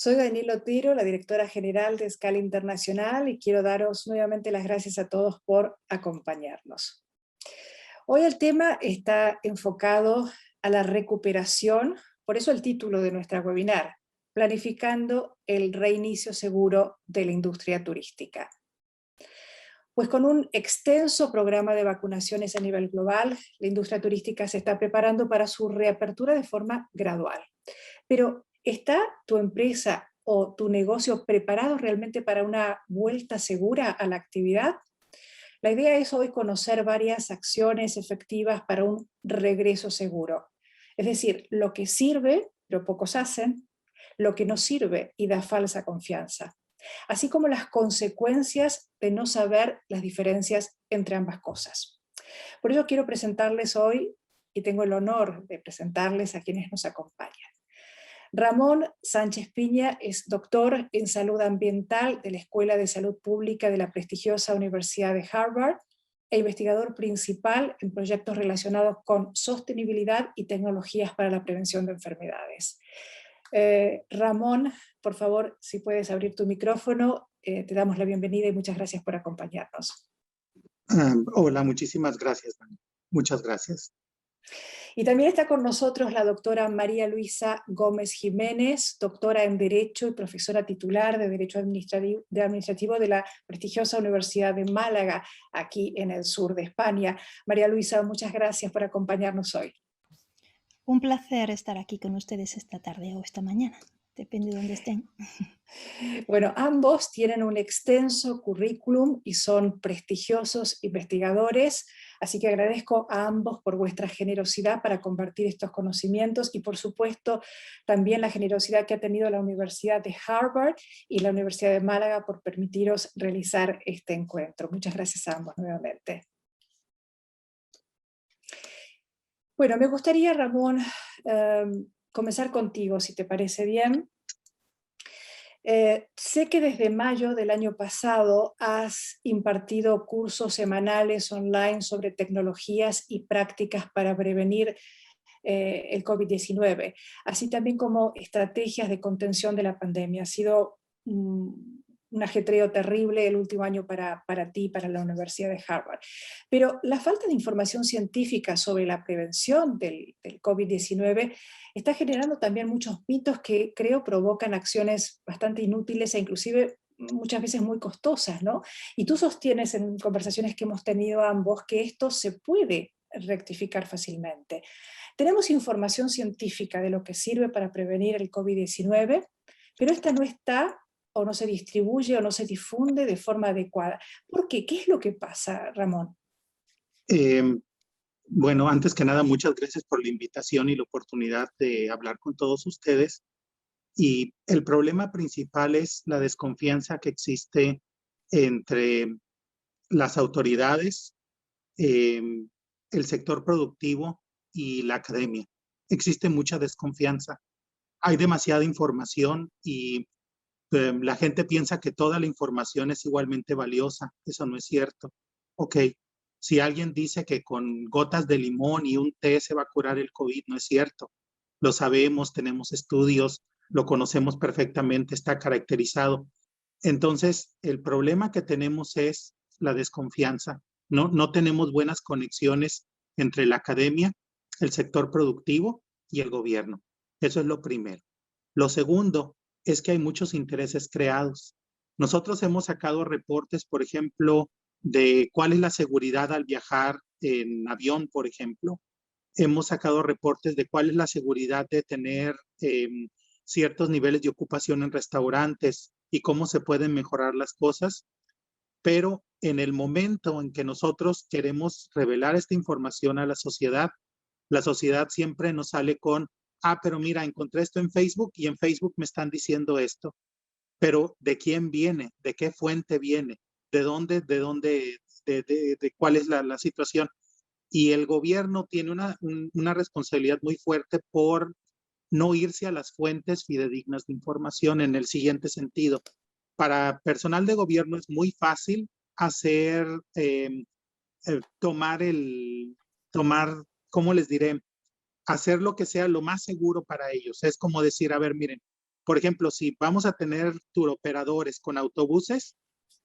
Soy Daniela Otero, la directora general de Escala Internacional, y quiero daros nuevamente las gracias a todos por acompañarnos. Hoy el tema está enfocado a la recuperación, por eso el título de nuestra webinar, Planificando el reinicio seguro de la industria turística. Pues con un extenso programa de vacunaciones a nivel global, la industria turística se está preparando para su reapertura de forma gradual. Pero, ¿está tu empresa o tu negocio preparado realmente para una vuelta segura a la actividad? La idea es hoy conocer varias acciones efectivas para un regreso seguro. Es decir, lo que sirve, pero pocos hacen, lo que no sirve y da falsa confianza, así como las consecuencias de no saber las diferencias entre ambas cosas. Por ello quiero presentarles hoy, y tengo el honor de presentarles a quienes nos acompañan. Ramón Sánchez Piña es doctor en salud ambiental de la Escuela de Salud Pública de la prestigiosa Universidad de Harvard e investigador principal en proyectos relacionados con sostenibilidad y tecnologías para la prevención de enfermedades. Ramón, por favor, si puedes abrir tu micrófono, te damos la bienvenida y muchas gracias por acompañarnos. Hola, muchísimas gracias, Dani. Muchas gracias. Y también está con nosotros la doctora María Luisa Gómez Jiménez, doctora en Derecho y profesora titular de Derecho Administrativo de la prestigiosa Universidad de Málaga, aquí en el sur de España. María Luisa, muchas gracias por acompañarnos hoy. Un placer estar aquí con ustedes esta tarde o esta mañana, depende de dónde estén. Bueno, ambos tienen un extenso currículum y son prestigiosos investigadores, así que agradezco a ambos por vuestra generosidad para compartir estos conocimientos y por supuesto también la generosidad que ha tenido la Universidad de Harvard y la Universidad de Málaga por permitiros realizar este encuentro. Muchas gracias a ambos nuevamente. Bueno, me gustaría, Ramón, comenzar contigo, si te parece bien. Sé que desde mayo del año pasado has impartido cursos semanales online sobre tecnologías y prácticas para prevenir el COVID-19, así también como estrategias de contención de la pandemia. Ha sido un ajetreo terrible el último año para ti, para la Universidad de Harvard. Pero la falta de información científica sobre la prevención del COVID-19 está generando también muchos mitos que creo provocan acciones bastante inútiles e inclusive muchas veces muy costosas, ¿no? Y tú sostienes en conversaciones que hemos tenido ambos que esto se puede rectificar fácilmente. Tenemos información científica de lo que sirve para prevenir el COVID-19, pero esta no está o no se distribuye o no se difunde de forma adecuada. ¿Por qué? ¿Qué es lo que pasa, Ramón? Bueno, antes que nada, muchas gracias por la invitación y la oportunidad de hablar con todos ustedes. Y el problema principal es la desconfianza que existe entre las autoridades, el sector productivo y la academia. Existe mucha desconfianza. Hay demasiada información y la gente piensa que toda la información es igualmente valiosa. Eso no es cierto. Ok, si alguien dice que con gotas de limón y un té se va a curar el COVID, no es cierto. Lo sabemos, tenemos estudios, lo conocemos perfectamente, está caracterizado. Entonces, el problema que tenemos es la desconfianza. No tenemos buenas conexiones entre la academia, el sector productivo y el gobierno. Eso es lo primero. Lo segundo es que hay muchos intereses creados. Nosotros hemos sacado reportes, por ejemplo, de cuál es la seguridad al viajar en avión, por ejemplo. Hemos sacado reportes de cuál es la seguridad de tener ciertos niveles de ocupación en restaurantes y cómo se pueden mejorar las cosas. Pero en el momento en que nosotros queremos revelar esta información a la sociedad siempre nos sale con, pero mira, encontré esto en Facebook y en Facebook me están diciendo esto. Pero ¿de quién viene? ¿De qué fuente viene? ¿De dónde? ¿De cuál es la situación? Y el gobierno tiene una responsabilidad muy fuerte por no irse a las fuentes fidedignas de información en el siguiente sentido. Para personal de gobierno es muy fácil hacer, tomar, ¿cómo les diré? Hacer lo que sea lo más seguro para ellos. Es como decir, a ver, miren, Por ejemplo, si vamos a tener turoperadores con autobuses,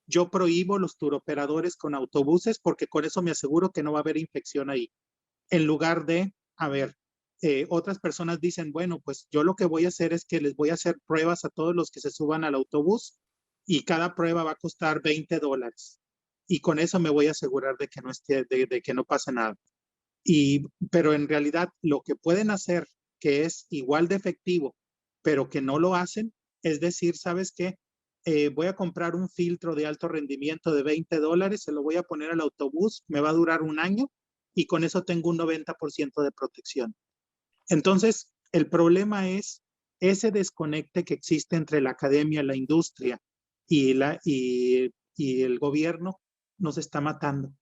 yo prohíbo los turoperadores con autobuses porque con eso me aseguro que no va a haber infección ahí. En lugar de, a ver, otras personas dicen, bueno, pues yo lo que voy a hacer es que les voy a hacer pruebas a todos los que se suban al autobús y cada prueba va a costar $20. Y con eso me voy a asegurar de que no esté, de que no pase nada. Pero en realidad lo que pueden hacer, que es igual de efectivo, pero que no lo hacen, es decir, ¿sabes qué? Voy a comprar un filtro de alto rendimiento de $20, se lo voy a poner al autobús, me va a durar un año y con eso tengo un 90% de protección. Entonces, el problema es ese desconecte que existe entre la academia, la industria y el gobierno nos está matando,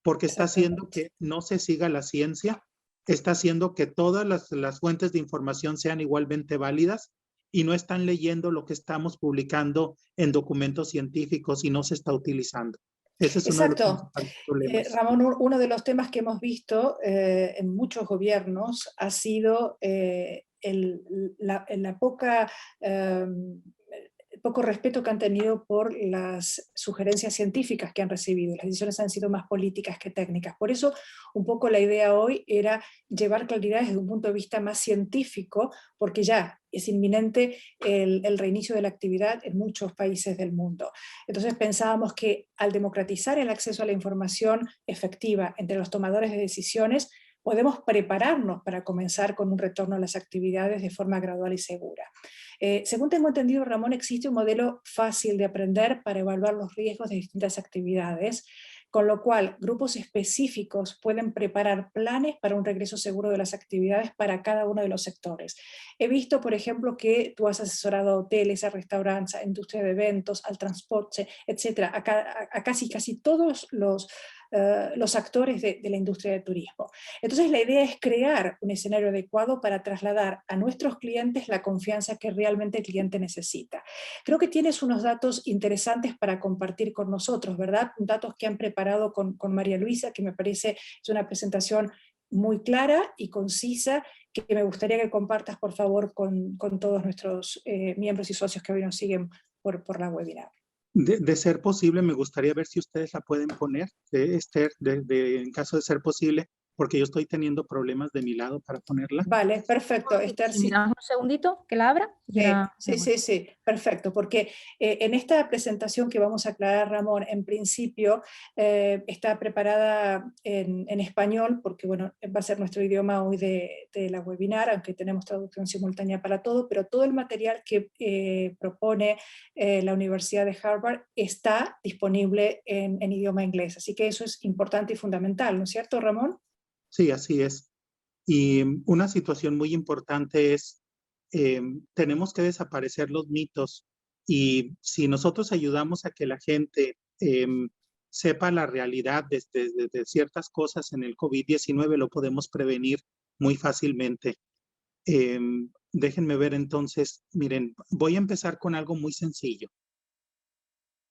porque está haciendo que no se siga la ciencia, está haciendo que todas las fuentes de información sean igualmente válidas y no están leyendo lo que estamos publicando en documentos científicos y no se está utilizando. Ese es uno de los Exacto. principales problemas. Ramón, uno de los temas que hemos visto en muchos gobiernos ha sido la poca, el poco respeto que han tenido por las sugerencias científicas que han recibido. Las decisiones han sido más políticas que técnicas. Por eso, un poco la idea hoy era llevar claridad desde un punto de vista más científico, porque ya es inminente el reinicio de la actividad en muchos países del mundo. Entonces pensábamos que al democratizar el acceso a la información efectiva entre los tomadores de decisiones, podemos prepararnos para comenzar con un retorno a las actividades de forma gradual y segura. Según tengo entendido, Ramón, existe un modelo fácil de aprender para evaluar los riesgos de distintas actividades, con lo cual grupos específicos pueden preparar planes para un regreso seguro de las actividades para cada uno de los sectores. He visto, por ejemplo, que tú has asesorado a hoteles, a restaurantes, a industria de eventos, al transporte, etcétera, a casi todos los actores de la industria del turismo. Entonces la idea es crear un escenario adecuado para trasladar a nuestros clientes la confianza que realmente el cliente necesita. Creo que tienes unos datos interesantes para compartir con nosotros, ¿verdad? Datos que han preparado con María Luisa, que me parece es una presentación muy clara y concisa, que me gustaría que compartas, por favor, con todos nuestros miembros y socios que hoy nos siguen por la webinar. De ser posible, me gustaría ver si ustedes la pueden poner, Esther, en caso de ser posible, porque yo estoy teniendo problemas de mi lado para ponerla. Vale, perfecto, Esther. Si me das un segundito que la abra. Sí, perfecto, porque en esta presentación que vamos a aclarar, Ramón, en principio está preparada en español, porque bueno, va a ser nuestro idioma hoy de la webinar, aunque tenemos traducción simultánea para todo, pero todo el material que propone la Universidad de Harvard está disponible en idioma inglés, así que eso es importante y fundamental, ¿no es cierto, Ramón? Sí, así es. Y una situación muy importante es, tenemos que desaparecer los mitos y si nosotros ayudamos a que la gente sepa la realidad de ciertas cosas en el COVID-19, lo podemos prevenir muy fácilmente. Déjenme ver entonces, miren, voy a empezar con algo muy sencillo.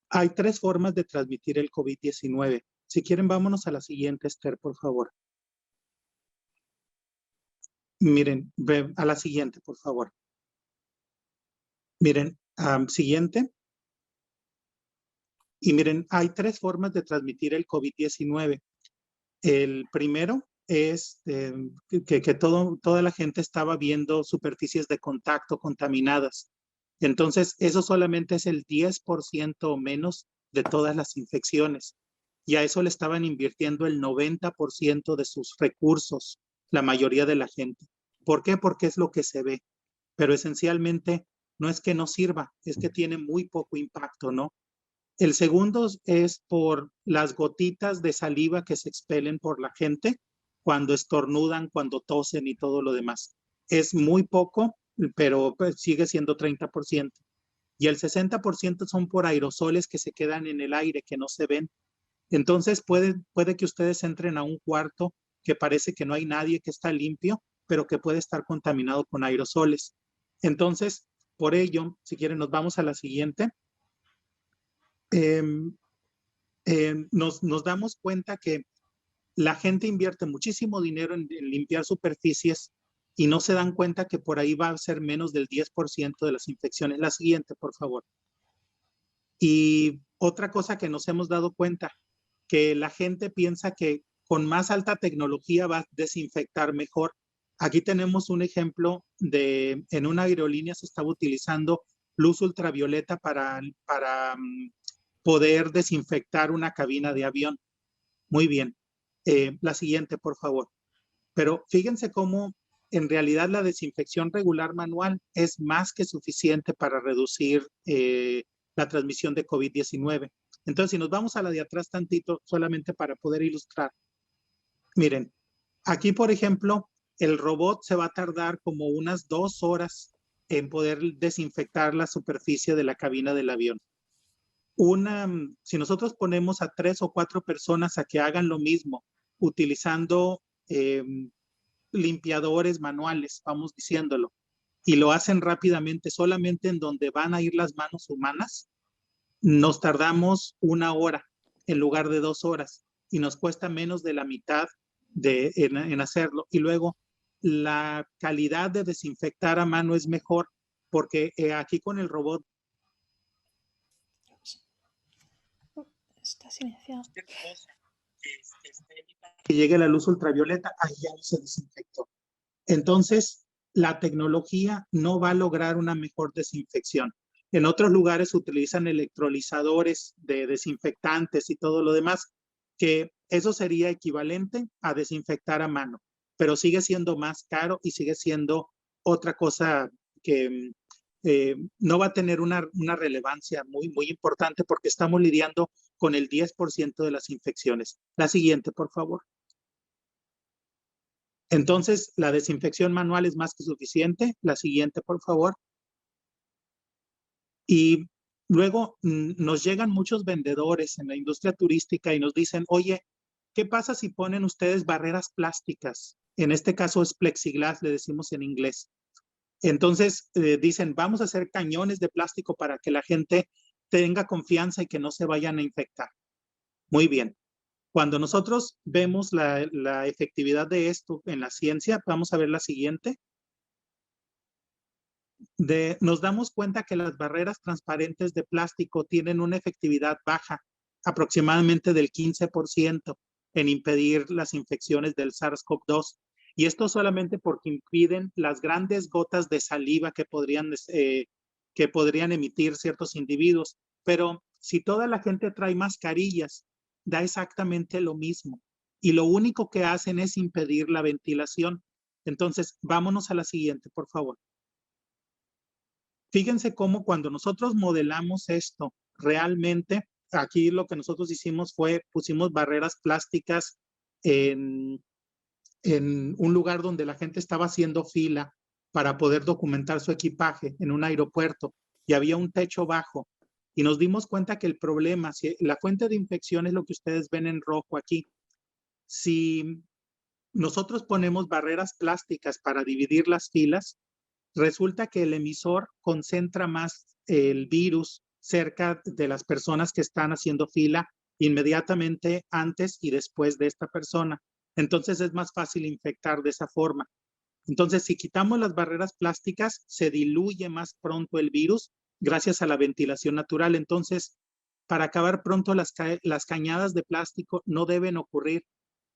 Hay 3 formas de transmitir el COVID-19. Si quieren, vámonos a la siguiente, Esther, por favor. Miren, a la siguiente, por favor. Miren, siguiente. Y miren, hay 3 formas de transmitir el COVID-19. El primero es que toda la gente estaba viendo superficies de contacto contaminadas. Entonces, eso solamente es el 10% o menos de todas las infecciones. Y a eso le estaban invirtiendo el 90% de sus recursos, la mayoría de la gente. ¿Por qué? Porque es lo que se ve. Pero esencialmente no es que no sirva, es que tiene muy poco impacto, ¿no? El segundo es por las gotitas de saliva que se expelen por la gente cuando estornudan, cuando tosen y todo lo demás. Es muy poco, pero pues, sigue siendo 30%. Y el 60% son por aerosoles que se quedan en el aire, que no se ven. Entonces puede que ustedes entren a un cuarto que parece que no hay nadie, que está limpio, pero que puede estar contaminado con aerosoles. Entonces, por ello, si quieren, nos vamos a la siguiente. Nos damos cuenta que la gente invierte muchísimo dinero en limpiar superficies y no se dan cuenta que por ahí va a ser menos del 10% de las infecciones. La siguiente, por favor. Y otra cosa que nos hemos dado cuenta, que la gente piensa que con más alta tecnología va a desinfectar mejor. Aquí tenemos un ejemplo de, en una aerolínea se estaba utilizando luz ultravioleta para poder desinfectar una cabina de avión. Muy bien. La siguiente, por favor. Pero fíjense cómo en realidad la desinfección regular manual es más que suficiente para reducir la transmisión de COVID-19. Entonces, si nos vamos a la de atrás tantito, solamente para poder ilustrar. Miren, aquí, por ejemplo, el robot se va a tardar como unas 2 horas en poder desinfectar la superficie de la cabina del avión. Si nosotros ponemos a 3 o 4 personas a que hagan lo mismo, utilizando limpiadores manuales, vamos diciéndolo, y lo hacen rápidamente, solamente en donde van a ir las manos humanas, nos tardamos 1 hora en lugar de 2 horas y nos cuesta menos de la mitad en hacerlo. Y luego, la calidad de desinfectar a mano es mejor porque aquí con el robot Está silenciado. que llegue la luz ultravioleta, ahí ya se desinfectó. Entonces, la tecnología no va a lograr una mejor desinfección. En otros lugares utilizan electrolizadores de desinfectantes y todo lo demás, que eso sería equivalente a desinfectar a mano, pero sigue siendo más caro y sigue siendo otra cosa que no va a tener una relevancia muy, muy importante porque estamos lidiando con el 10% de las infecciones. La siguiente, por favor. Entonces, la desinfección manual es más que suficiente. La siguiente, por favor. Y luego nos llegan muchos vendedores en la industria turística y nos dicen, oye, ¿qué pasa si ponen ustedes barreras plásticas? En este caso es plexiglas, le decimos en inglés. Entonces dicen, vamos a hacer cañones de plástico para que la gente tenga confianza y que no se vayan a infectar. Muy bien. Cuando nosotros vemos la efectividad de esto en la ciencia, vamos a ver la siguiente. Nos damos cuenta que las barreras transparentes de plástico tienen una efectividad baja, aproximadamente del 15% en impedir las infecciones del SARS-CoV-2. Y esto solamente porque impiden las grandes gotas de saliva que podrían emitir ciertos individuos. Pero si toda la gente trae mascarillas, da exactamente lo mismo. Y lo único que hacen es impedir la ventilación. Entonces, vámonos a la siguiente, por favor. Fíjense cómo cuando nosotros modelamos esto, realmente aquí lo que nosotros hicimos fue, pusimos barreras plásticas en un lugar donde la gente estaba haciendo fila para poder documentar su equipaje en un aeropuerto y había un techo bajo. Y nos dimos cuenta que el problema, si la fuente de infección es lo que ustedes ven en rojo aquí. Si nosotros ponemos barreras plásticas para dividir las filas, resulta que el emisor concentra más el virus cerca de las personas que están haciendo fila inmediatamente antes y después de esta persona. Entonces es más fácil infectar de esa forma. Entonces, si quitamos las barreras plásticas, se diluye más pronto el virus gracias a la ventilación natural. Entonces, para acabar pronto, las cañadas de plástico no deben ocurrir,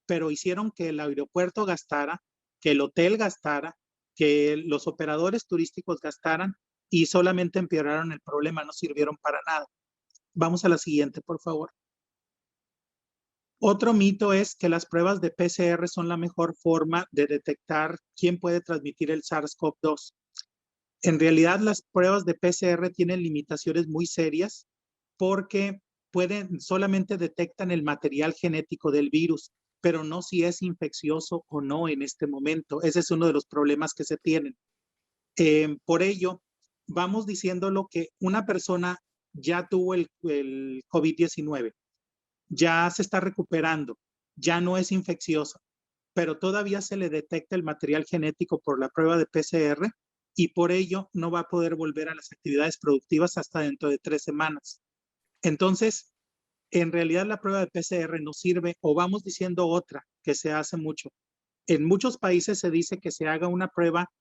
pero hicieron que el aeropuerto gastara, que el hotel gastara, que los operadores turísticos gastaran y solamente empeoraron el problema, no sirvieron para nada. Vamos a la siguiente, por favor. Otro mito es que las pruebas de PCR son la mejor forma de detectar quién puede transmitir el SARS-CoV-2. En realidad, las pruebas de PCR tienen limitaciones muy serias porque solamente detectan el material genético del virus, pero no si es infeccioso o no en este momento. Ese es uno de los problemas que se tienen. Por ello, vamos diciéndolo que una persona ya tuvo el COVID-19, ya se está recuperando, ya no es infecciosa, pero todavía se le detecta el material genético por la prueba de PCR y por ello no va a poder volver a las actividades productivas hasta dentro de 3 semanas. Entonces, en realidad la prueba de PCR nos sirve, o vamos diciendo otra que se hace mucho. En muchos países se dice que se haga una prueba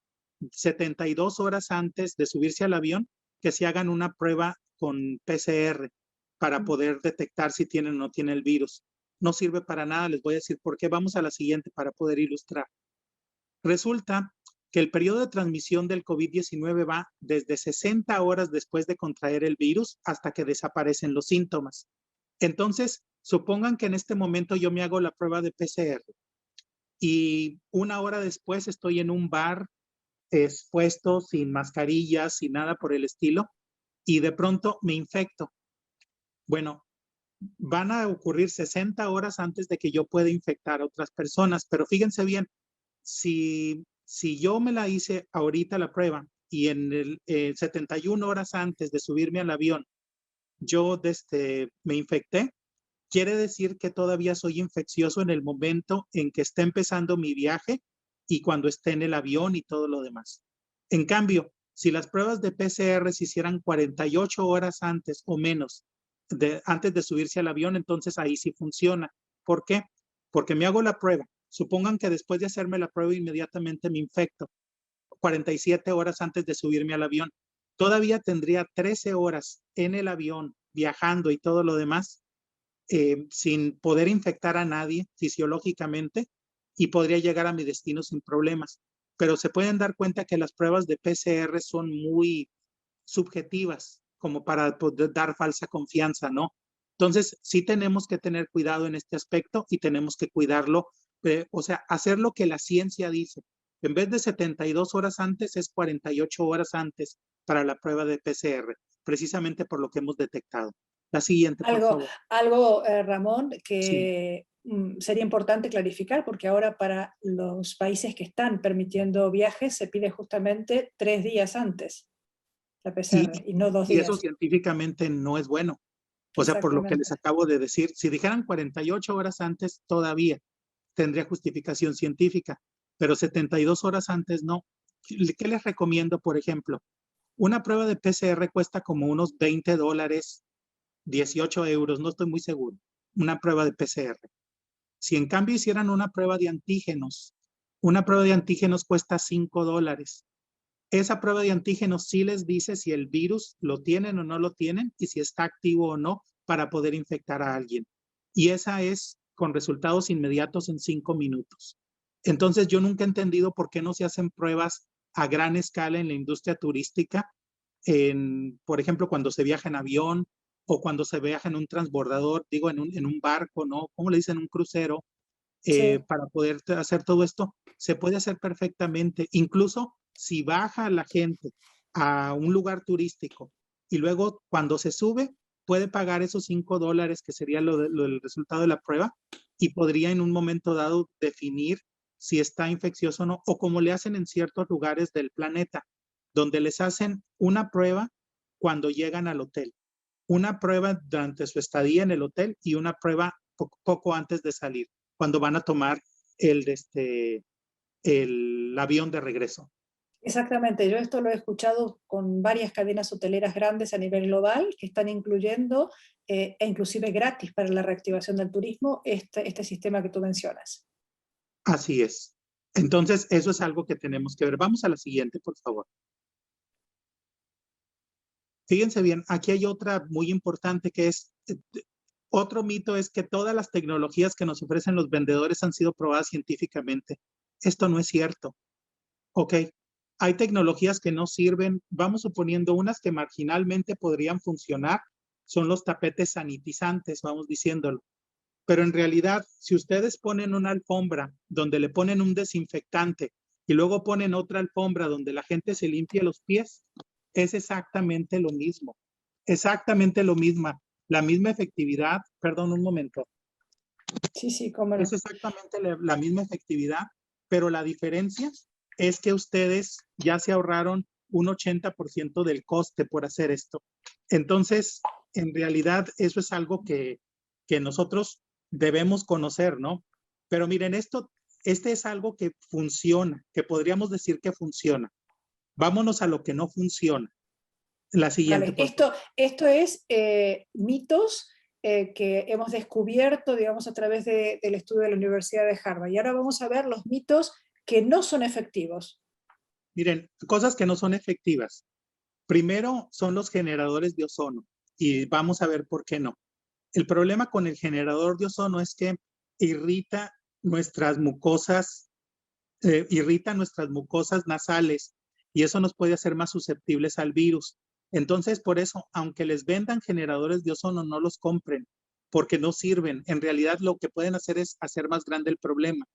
72 horas antes de subirse al avión, que se hagan una prueba con PCR para poder detectar si tienen o no tienen el virus. No sirve para nada, les voy a decir por qué. Vamos a la siguiente para poder ilustrar. Resulta que el periodo de transmisión del COVID-19 va desde 60 horas después de contraer el virus hasta que desaparecen los síntomas. Entonces, supongan que en este momento yo me hago la prueba de PCR y una hora después estoy en un bar expuesto, sin mascarillas, sin nada por el estilo, y de pronto me infecto. Bueno, van a ocurrir 60 horas antes de que yo pueda infectar a otras personas, pero fíjense bien, si yo me la hice ahorita la prueba y en el 71 horas antes de subirme al avión, yo me infecté, quiere decir que todavía soy infeccioso en el momento en que está empezando mi viaje y cuando esté en el avión y todo lo demás. En cambio, si las pruebas de PCR se hicieran 48 horas antes o menos, antes de subirse al avión, entonces ahí sí funciona. ¿Por qué? Porque me hago la prueba. Supongan que después de hacerme la prueba inmediatamente me infecto. 47 horas antes de subirme al avión. Todavía tendría 13 horas en el avión, viajando y todo lo demás, sin poder infectar a nadie fisiológicamente y podría llegar a mi destino sin problemas. Pero se pueden dar cuenta que las pruebas de PCR son muy subjetivas como para poder dar falsa confianza, ¿no? Entonces, sí tenemos que tener cuidado en este aspecto y tenemos que cuidarlo, o sea, hacer lo que la ciencia dice. En vez de 72 horas antes, es 48 horas antes para la prueba de PCR, precisamente por lo que hemos detectado. La siguiente, por favor. Algo, Ramón, Sí. que sería importante clarificar, porque ahora para los países que están permitiendo viajes se pide justamente 3 días antes la PCR y no 2 Y eso días. científicamente no es bueno. O sea, por lo que les Exactamente. acabo de decir, si dijeran 48 horas antes, todavía tendría justificación científica, pero 72 horas antes no. ¿Qué les recomiendo, por ejemplo? Una prueba de PCR cuesta como unos $20, 18 euros, no estoy muy seguro, una prueba de PCR. Si en cambio hicieran una prueba de antígenos cuesta $5. Esa prueba de antígenos sí les dice si el virus lo tienen o no lo tienen y si está activo o no para poder infectar a alguien. Y esa es con resultados inmediatos en 5 minutos. Entonces yo nunca he entendido por qué no se hacen pruebas a gran escala en la industria turística, por ejemplo, cuando se viaja en avión o cuando se viaja en un transbordador, digo, en un barco, ¿no? ¿Cómo le dicen? Un crucero, Sí. para poder hacer todo esto, se puede hacer perfectamente. Incluso si baja la gente a un lugar turístico y luego cuando se sube, puede pagar esos $5 que sería el resultado de la prueba y podría en un momento dado definir si está infeccioso o no, o como le hacen en ciertos lugares del planeta, donde les hacen una prueba cuando llegan al hotel, una prueba durante su estadía en el hotel y una prueba poco antes de salir, cuando van a tomar el avión de regreso. Exactamente, yo esto lo he escuchado con varias cadenas hoteleras grandes a nivel global que están incluyendo, e inclusive gratis para la reactivación del turismo, este sistema que tú mencionas. Así es. Entonces, eso es algo que tenemos que ver. Vamos a la siguiente, por favor. Fíjense bien, aquí hay otra muy importante que es, otro mito es que todas las tecnologías que nos ofrecen los vendedores han sido probadas científicamente. Esto no es cierto. Ok, hay tecnologías que no sirven, vamos suponiendo unas que marginalmente podrían funcionar, son los tapetes sanitizantes, vamos diciéndolo. Pero en realidad, si ustedes ponen una alfombra donde le ponen un desinfectante y luego ponen otra alfombra donde la gente se limpia los pies, es exactamente lo mismo. Exactamente lo mismo. La misma efectividad, perdón un momento. Sí, sí, cómo no. Es exactamente la misma efectividad, pero la diferencia es que ustedes ya se ahorraron un 80% del coste por hacer esto. Entonces, en realidad, eso es algo que nosotros debemos conocer, ¿no? Pero miren, este es algo que funciona, que podríamos decir que funciona. Vámonos a lo que no funciona. La siguiente, Vale, por favor. esto es mitos que hemos descubierto, digamos, a través del estudio de la Universidad de Harvard. Y ahora vamos a ver los mitos que no son efectivos. Miren, cosas que no son efectivas. Primero son los generadores de ozono y vamos a ver por qué no. El problema con el generador de ozono es que irrita nuestras mucosas, nasales y eso nos puede hacer más susceptibles al virus. Entonces, por eso, aunque les vendan generadores de ozono, no los compren porque no sirven. En realidad, lo que pueden hacer es hacer más grande el problema.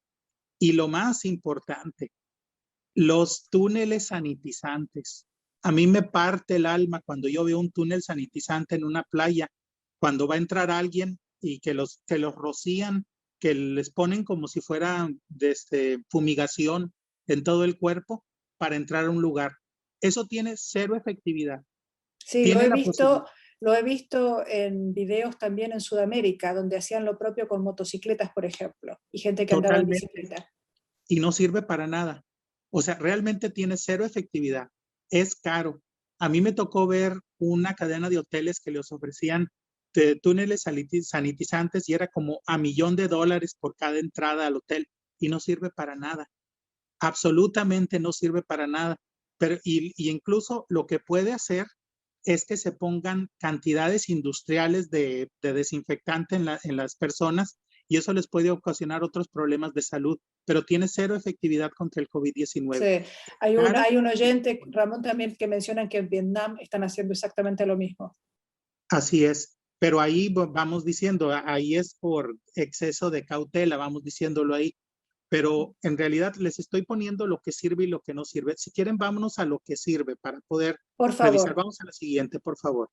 Y lo más importante, los túneles sanitizantes. A mí me parte el alma cuando yo veo un túnel sanitizante en una playa, cuando va a entrar alguien y que los rocían, que les ponen como si fuera fumigación en todo el cuerpo para entrar a un lugar. Eso tiene cero efectividad. Sí, Tiene lo he visto en videos también en Sudamérica, donde hacían lo propio con motocicletas, por ejemplo, y gente que andaba en bicicleta. Y no sirve para nada. O sea, realmente tiene cero efectividad. Es caro. A mí me tocó ver una cadena de hoteles que les ofrecían túneles sanitizantes y era como $1,000,000 por cada entrada al hotel y no sirve para nada. Absolutamente no sirve para nada. Pero, y incluso lo que puede hacer es que se pongan cantidades industriales de desinfectante en las personas y eso les puede ocasionar otros problemas de salud, pero tiene cero efectividad contra el COVID-19. Sí, hay un oyente, Ramón, también que mencionan que en Vietnam están haciendo exactamente lo mismo. Así es, pero ahí vamos diciendo, ahí es por exceso de cautela, vamos diciéndolo ahí, pero en realidad les estoy poniendo lo que sirve y lo que no sirve. Si quieren, vámonos a lo que sirve para poder Por revisar. favor. Vamos a la siguiente, por favor.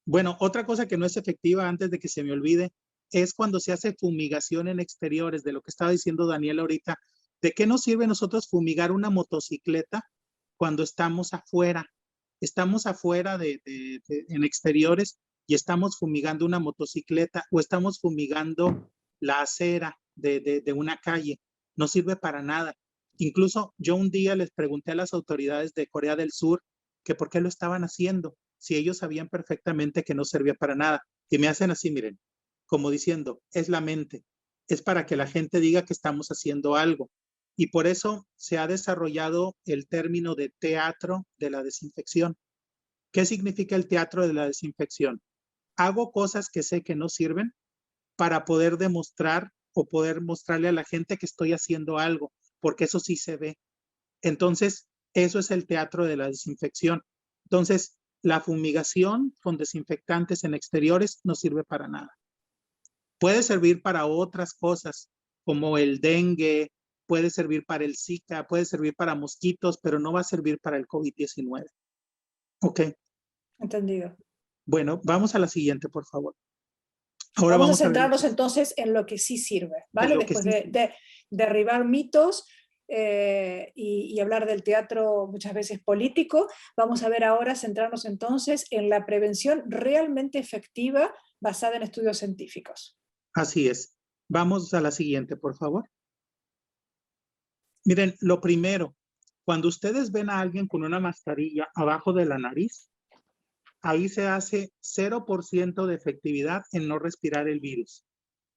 Bueno, otra cosa que no es efectiva, antes de que se me olvide, es cuando se hace fumigación en exteriores, de lo que estaba diciendo Daniel ahorita. ¿De qué nos sirve nosotros fumigar una motocicleta cuando estamos afuera? Estamos afuera en exteriores y estamos fumigando una motocicleta o estamos fumigando la acera de una calle. No sirve para nada. Incluso yo un día les pregunté a las autoridades de Corea del Sur que por qué lo estaban haciendo, si ellos sabían perfectamente que no servía para nada. Y me hacen así, miren, como diciendo, es la mente, es para que la gente diga que estamos haciendo algo. Y por eso se ha desarrollado el término de teatro de la desinfección. ¿Qué significa el teatro de la desinfección? Hago cosas que sé que no sirven para poder demostrar o poder mostrarle a la gente que estoy haciendo algo, porque eso sí se ve. Entonces, eso es el teatro de la desinfección. Entonces, la fumigación con desinfectantes en exteriores no sirve para nada. Puede servir para otras cosas, como el dengue, puede servir para el Zika, puede servir para mosquitos, pero no va a servir para el COVID-19. Ok. Entendido. Bueno, vamos a la siguiente, por favor. Ahora Vamos a ver centrarnos entonces en lo que sí sirve, ¿vale? Después sí de derribar mitos y hablar del teatro muchas veces político, vamos a ver ahora, centrarnos entonces en la prevención realmente efectiva basada en estudios científicos. Así es. Vamos a la siguiente, por favor. Miren, lo primero, cuando ustedes ven a alguien con una mascarilla abajo de la nariz, ahí se hace 0% de efectividad en no respirar el virus,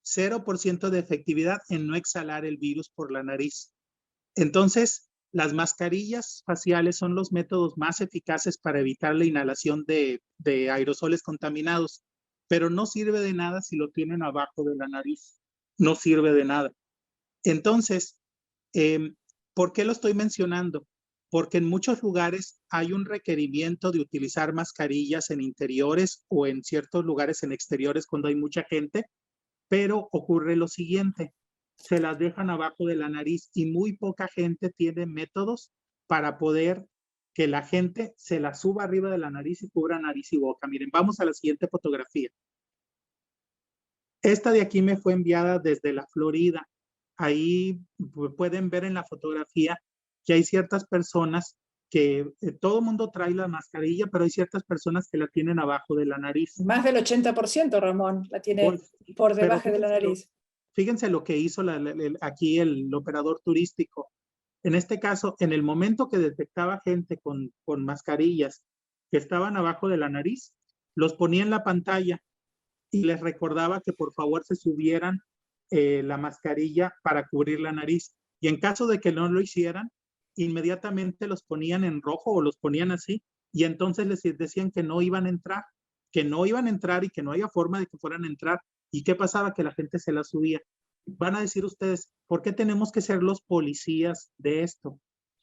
0% de efectividad en no exhalar el virus por la nariz. Entonces, las mascarillas faciales son los métodos más eficaces para evitar la inhalación de aerosoles contaminados, pero no sirve de nada si lo tienen abajo de la nariz, no sirve de nada. Entonces, ¿por qué lo estoy mencionando? Porque en muchos lugares hay un requerimiento de utilizar mascarillas en interiores o en ciertos lugares en exteriores cuando hay mucha gente, pero ocurre lo siguiente, se las dejan abajo de la nariz y muy poca gente tiene métodos para poder que la gente se la suba arriba de la nariz y cubra nariz y boca. Miren, vamos a la siguiente fotografía. Esta de aquí me fue enviada desde la Florida. Ahí pueden ver en la fotografía que hay ciertas personas que todo el mundo trae la mascarilla, pero hay ciertas personas que la tienen abajo de la nariz. Más del 80%, Ramón, la tiene por debajo de la nariz. Fíjense lo que hizo aquí el operador turístico. En este caso, en el momento que detectaba gente con mascarillas que estaban abajo de la nariz, los ponía en la pantalla y les recordaba que por favor se subieran la mascarilla para cubrir la nariz. Y en caso de que no lo hicieran, inmediatamente los ponían en rojo o los ponían así, y entonces les decían que no iban a entrar, y que no había forma de que fueran a entrar. ¿Y qué pasaba? Que la gente se la subía. Van a decir ustedes, ¿por qué tenemos que ser los policías de esto?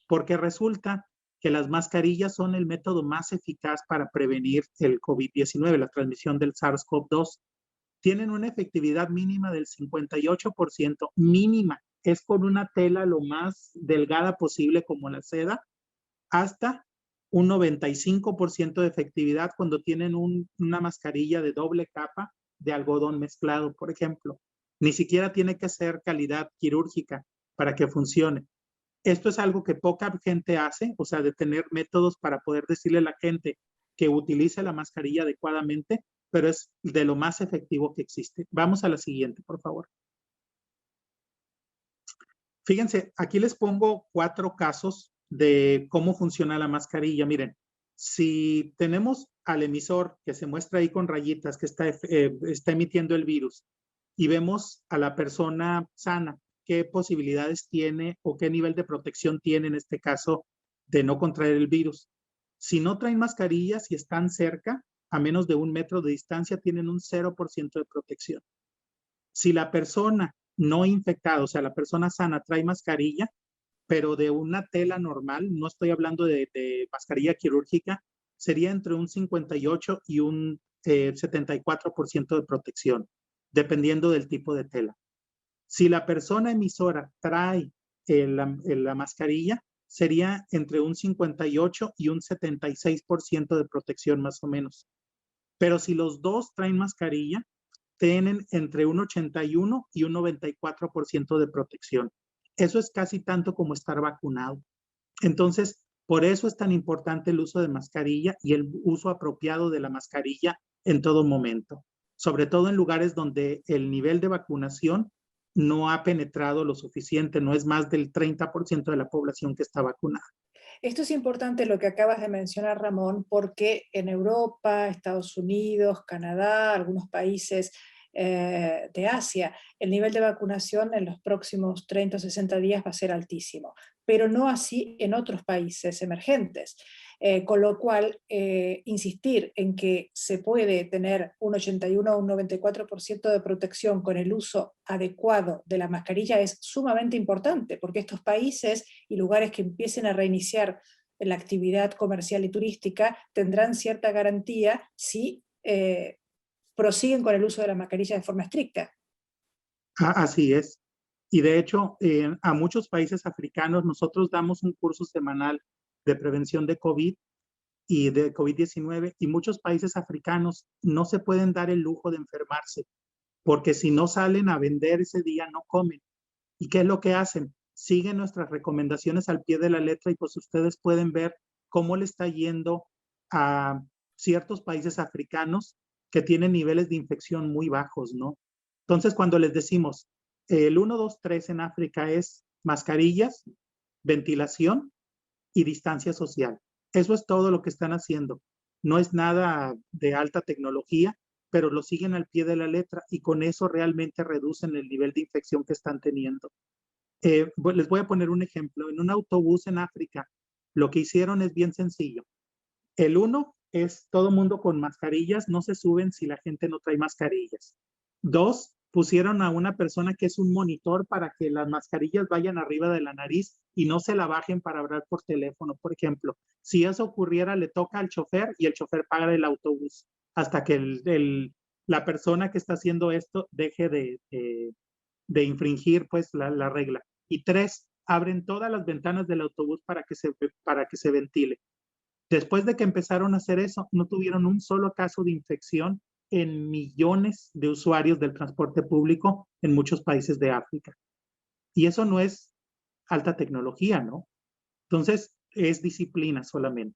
Porque resulta que las mascarillas son el método más eficaz para prevenir el COVID-19, la transmisión del SARS-CoV-2. Tienen una efectividad mínima del 58%, mínima. Es con una tela lo más delgada posible como la seda, hasta un 95% de efectividad cuando tienen una mascarilla de doble capa de algodón mezclado, por ejemplo. Ni siquiera tiene que ser calidad quirúrgica para que funcione. Esto es algo que poca gente hace, o sea, de tener métodos para poder decirle a la gente que utilice la mascarilla adecuadamente, pero es de lo más efectivo que existe. Vamos a la siguiente, por favor. Fíjense, aquí les pongo 4 casos de cómo funciona la mascarilla. Miren, si tenemos al emisor que se muestra ahí con rayitas, que está emitiendo el virus, y vemos a la persona sana, qué posibilidades tiene o qué nivel de protección tiene en este caso de no contraer el virus. Si no traen mascarillas y están cerca, a menos de 1 metro de distancia, tienen un 0% de protección. Si la persona no infectada, o sea, la persona sana trae mascarilla, pero de una tela normal, no estoy hablando de mascarilla quirúrgica, sería entre un 58 y un 74% de protección, dependiendo del tipo de tela. Si la persona emisora trae la mascarilla, sería entre un 58 y un 76% de protección más o menos. Pero si los dos traen mascarilla, tienen entre un 81 y un 94% de protección. Eso es casi tanto como estar vacunado. Entonces, por eso es tan importante el uso de mascarilla y el uso apropiado de la mascarilla en todo momento, sobre todo en lugares donde el nivel de vacunación no ha penetrado lo suficiente, no es más del 30% de la población que está vacunada. Esto es importante lo que acabas de mencionar, Ramón, porque en Europa, Estados Unidos, Canadá, algunos países de Asia, el nivel de vacunación en los próximos 30 o 60 días va a ser altísimo, pero no así en otros países emergentes. Con lo cual, insistir en que se puede tener un 81 o un 94% de protección con el uso adecuado de la mascarilla es sumamente importante, porque estos países y lugares que empiecen a reiniciar la actividad comercial y turística tendrán cierta garantía si prosiguen con el uso de la mascarilla de forma estricta. Así es. Y de hecho, a muchos países africanos nosotros damos un curso semanal de prevención de COVID y de COVID-19, y muchos países africanos no se pueden dar el lujo de enfermarse, porque si no salen a vender ese día no comen. ¿Y qué es lo que hacen? Siguen nuestras recomendaciones al pie de la letra, y pues ustedes pueden ver cómo le está yendo a ciertos países africanos que tienen niveles de infección muy bajos, ¿no? Entonces, cuando les decimos, el 1, 2, 3 en África es mascarillas, ventilación y distancia social. Eso es todo lo que están haciendo. No es nada de alta tecnología, pero lo siguen al pie de la letra, y con eso realmente reducen el nivel de infección que están teniendo. Les voy a poner un ejemplo. En un autobús en África, lo que hicieron es bien sencillo. El 1 es todo mundo con mascarillas, no se suben si la gente no trae mascarillas. 2, pusieron a una persona que es un monitor para que las mascarillas vayan arriba de la nariz y no se la bajen para hablar por teléfono, por ejemplo. Si eso ocurriera, le toca al chofer y el chofer paga el autobús hasta que la persona que está haciendo esto deje de infringir pues la regla. Y 3, abren todas las ventanas del autobús para que se ventile. Después de que empezaron a hacer eso, no tuvieron un solo caso de infección en millones de usuarios del transporte público en muchos países de África. Y eso no es alta tecnología, ¿no? Entonces, es disciplina solamente.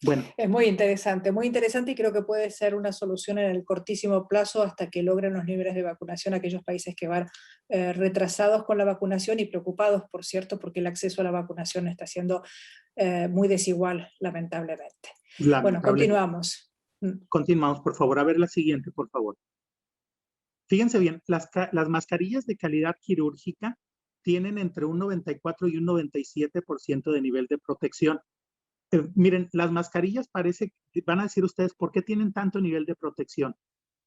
Bueno. Es muy interesante y creo que puede ser una solución en el cortísimo plazo hasta que logren los niveles de vacunación aquellos países que van retrasados con la vacunación y preocupados, por cierto, porque el acceso a la vacunación está siendo muy desigual, lamentablemente. Bueno, continuamos. Continuamos, por favor. A ver la siguiente, por favor. Fíjense bien, las mascarillas de calidad quirúrgica tienen entre un 94 y un 97% de nivel de protección. Miren, las mascarillas van a decir ustedes, ¿por qué tienen tanto nivel de protección?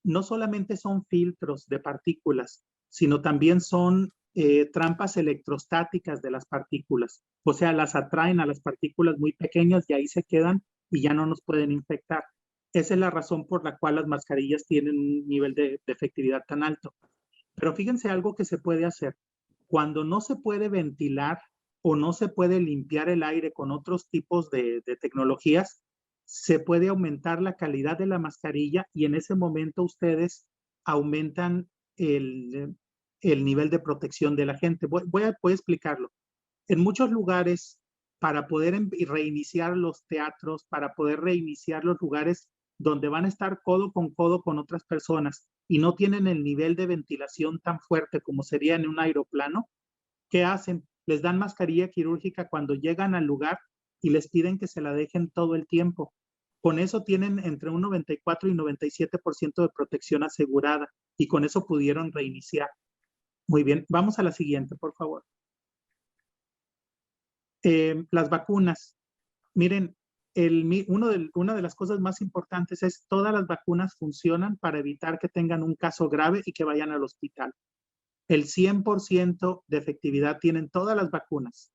No solamente son filtros de partículas, sino también son trampas electrostáticas de las partículas. O sea, las atraen a las partículas muy pequeñas y ahí se quedan y ya no nos pueden infectar. Esa es la razón por la cual las mascarillas tienen un nivel de efectividad tan alto. Pero fíjense algo que se puede hacer. Cuando no se puede ventilar o no se puede limpiar el aire con otros tipos de tecnologías, se puede aumentar la calidad de la mascarilla y en ese momento ustedes aumentan el nivel de protección de la gente. Voy a explicarlo. En muchos lugares, para poder reiniciar los teatros, para poder reiniciar los lugares donde van a estar codo con otras personas y no tienen el nivel de ventilación tan fuerte como sería en un aeroplano, ¿qué hacen? Les dan mascarilla quirúrgica cuando llegan al lugar y les piden que se la dejen todo el tiempo. Con eso tienen entre un 94 y 97% de protección asegurada y con eso pudieron reiniciar. Muy bien, vamos a la siguiente, por favor. Las vacunas. Miren, una de las cosas más importantes es todas las vacunas funcionan para evitar que tengan un caso grave y que vayan al hospital. El 100% de efectividad tienen todas las vacunas.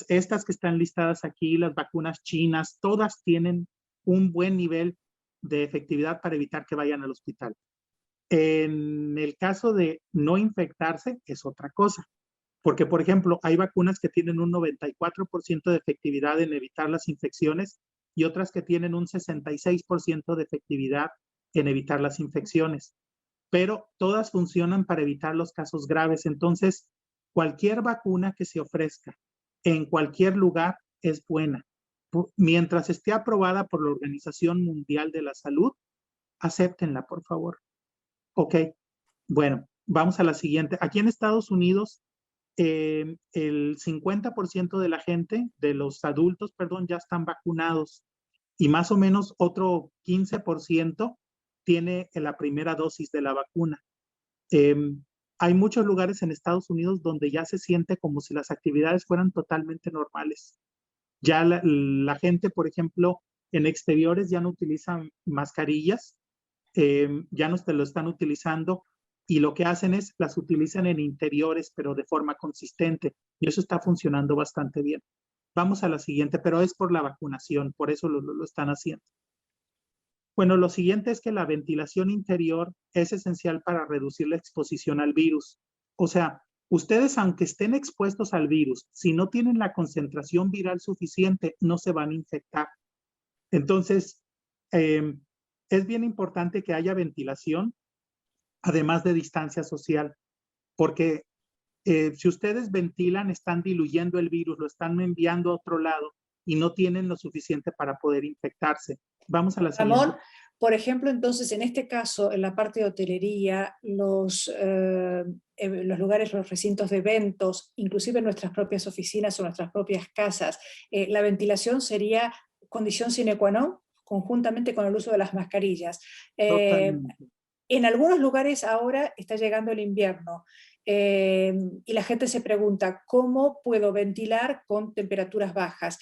Estas que están listadas aquí, las vacunas chinas, todas tienen un buen nivel de efectividad para evitar que vayan al hospital. En el caso de no infectarse, es otra cosa. Porque, por ejemplo, hay vacunas que tienen un 94% de efectividad en evitar las infecciones y otras que tienen un 66% de efectividad en evitar las infecciones. Pero todas funcionan para evitar los casos graves. Entonces, cualquier vacuna que se ofrezca en cualquier lugar es buena. Mientras esté aprobada por la Organización Mundial de la Salud, acéptenla, por favor. Ok, bueno, vamos a la siguiente. Aquí en Estados Unidos, el 50% de la gente, de los adultos, perdón, ya están vacunados y más o menos otro 15% tiene la primera dosis de la vacuna. Hay muchos lugares en Estados Unidos donde ya se siente como si las actividades fueran totalmente normales. Ya la gente, por ejemplo, en exteriores ya no utilizan mascarillas, ya no se lo están utilizando y lo que hacen es las utilizan en interiores, pero de forma consistente y eso está funcionando bastante bien. Vamos a la siguiente, pero es por la vacunación, por eso lo están haciendo. Bueno, lo siguiente es que la ventilación interior es esencial para reducir la exposición al virus. O sea, ustedes, aunque estén expuestos al virus, si no tienen la concentración viral suficiente, no se van a infectar. Entonces, es bien importante que haya ventilación, además de distancia social, porque si ustedes ventilan, están diluyendo el virus, lo están enviando a otro lado y no tienen lo suficiente para poder infectarse. Vamos a la siguiente. Amor, por ejemplo, entonces, en este caso, en la parte de hotelería, los lugares, los recintos de eventos, inclusive nuestras propias oficinas o nuestras propias casas, la ventilación sería condición sine qua non, conjuntamente con el uso de las mascarillas. En algunos lugares ahora está llegando el invierno y la gente se pregunta, ¿cómo puedo ventilar con temperaturas bajas?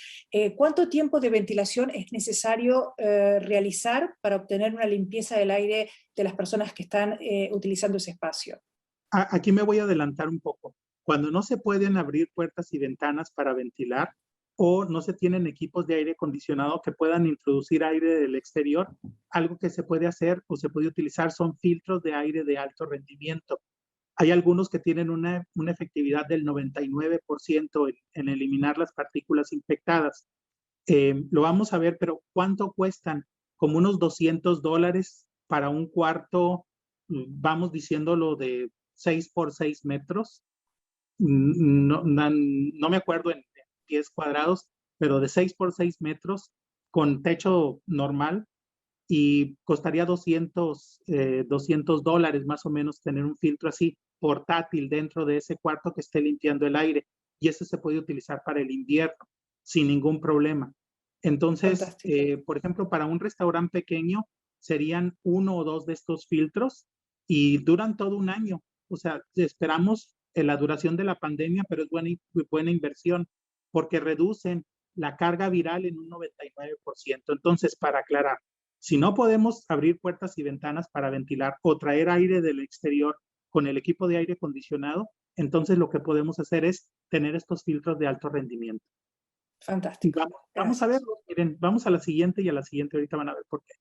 ¿Cuánto tiempo de ventilación es necesario realizar para obtener una limpieza del aire de las personas que están utilizando ese espacio? Aquí me voy a adelantar un poco. Cuando no se pueden abrir puertas y ventanas para ventilar o no se tienen equipos de aire acondicionado que puedan introducir aire del exterior, algo que se puede hacer o se puede utilizar son filtros de aire de alto rendimiento. Hay algunos que tienen una efectividad del 99% en eliminar las partículas infectadas. Lo vamos a ver, pero ¿cuánto cuestan? Como unos $200 para un cuarto, vamos diciéndolo de 6 por 6 metros. No me acuerdo en pies cuadrados, pero de 6 por 6 metros con techo normal y costaría $200 más o menos tener un filtro así portátil dentro de ese cuarto que esté limpiando el aire y eso se puede utilizar para el invierno sin ningún problema. Entonces, Fantástico. por ejemplo, para un restaurante pequeño serían 1 o 2 de estos filtros y duran todo un año. O sea, esperamos la duración de la pandemia, pero es buena inversión porque reducen la carga viral en un 99%. Entonces, para aclarar, si no podemos abrir puertas y ventanas para ventilar o traer aire del exterior con el equipo de aire acondicionado, entonces lo que podemos hacer es tener estos filtros de alto rendimiento. Y Fantástico. vamos a Gracias. verlo. Miren, vamos a la siguiente y a la siguiente ahorita van a ver por qué.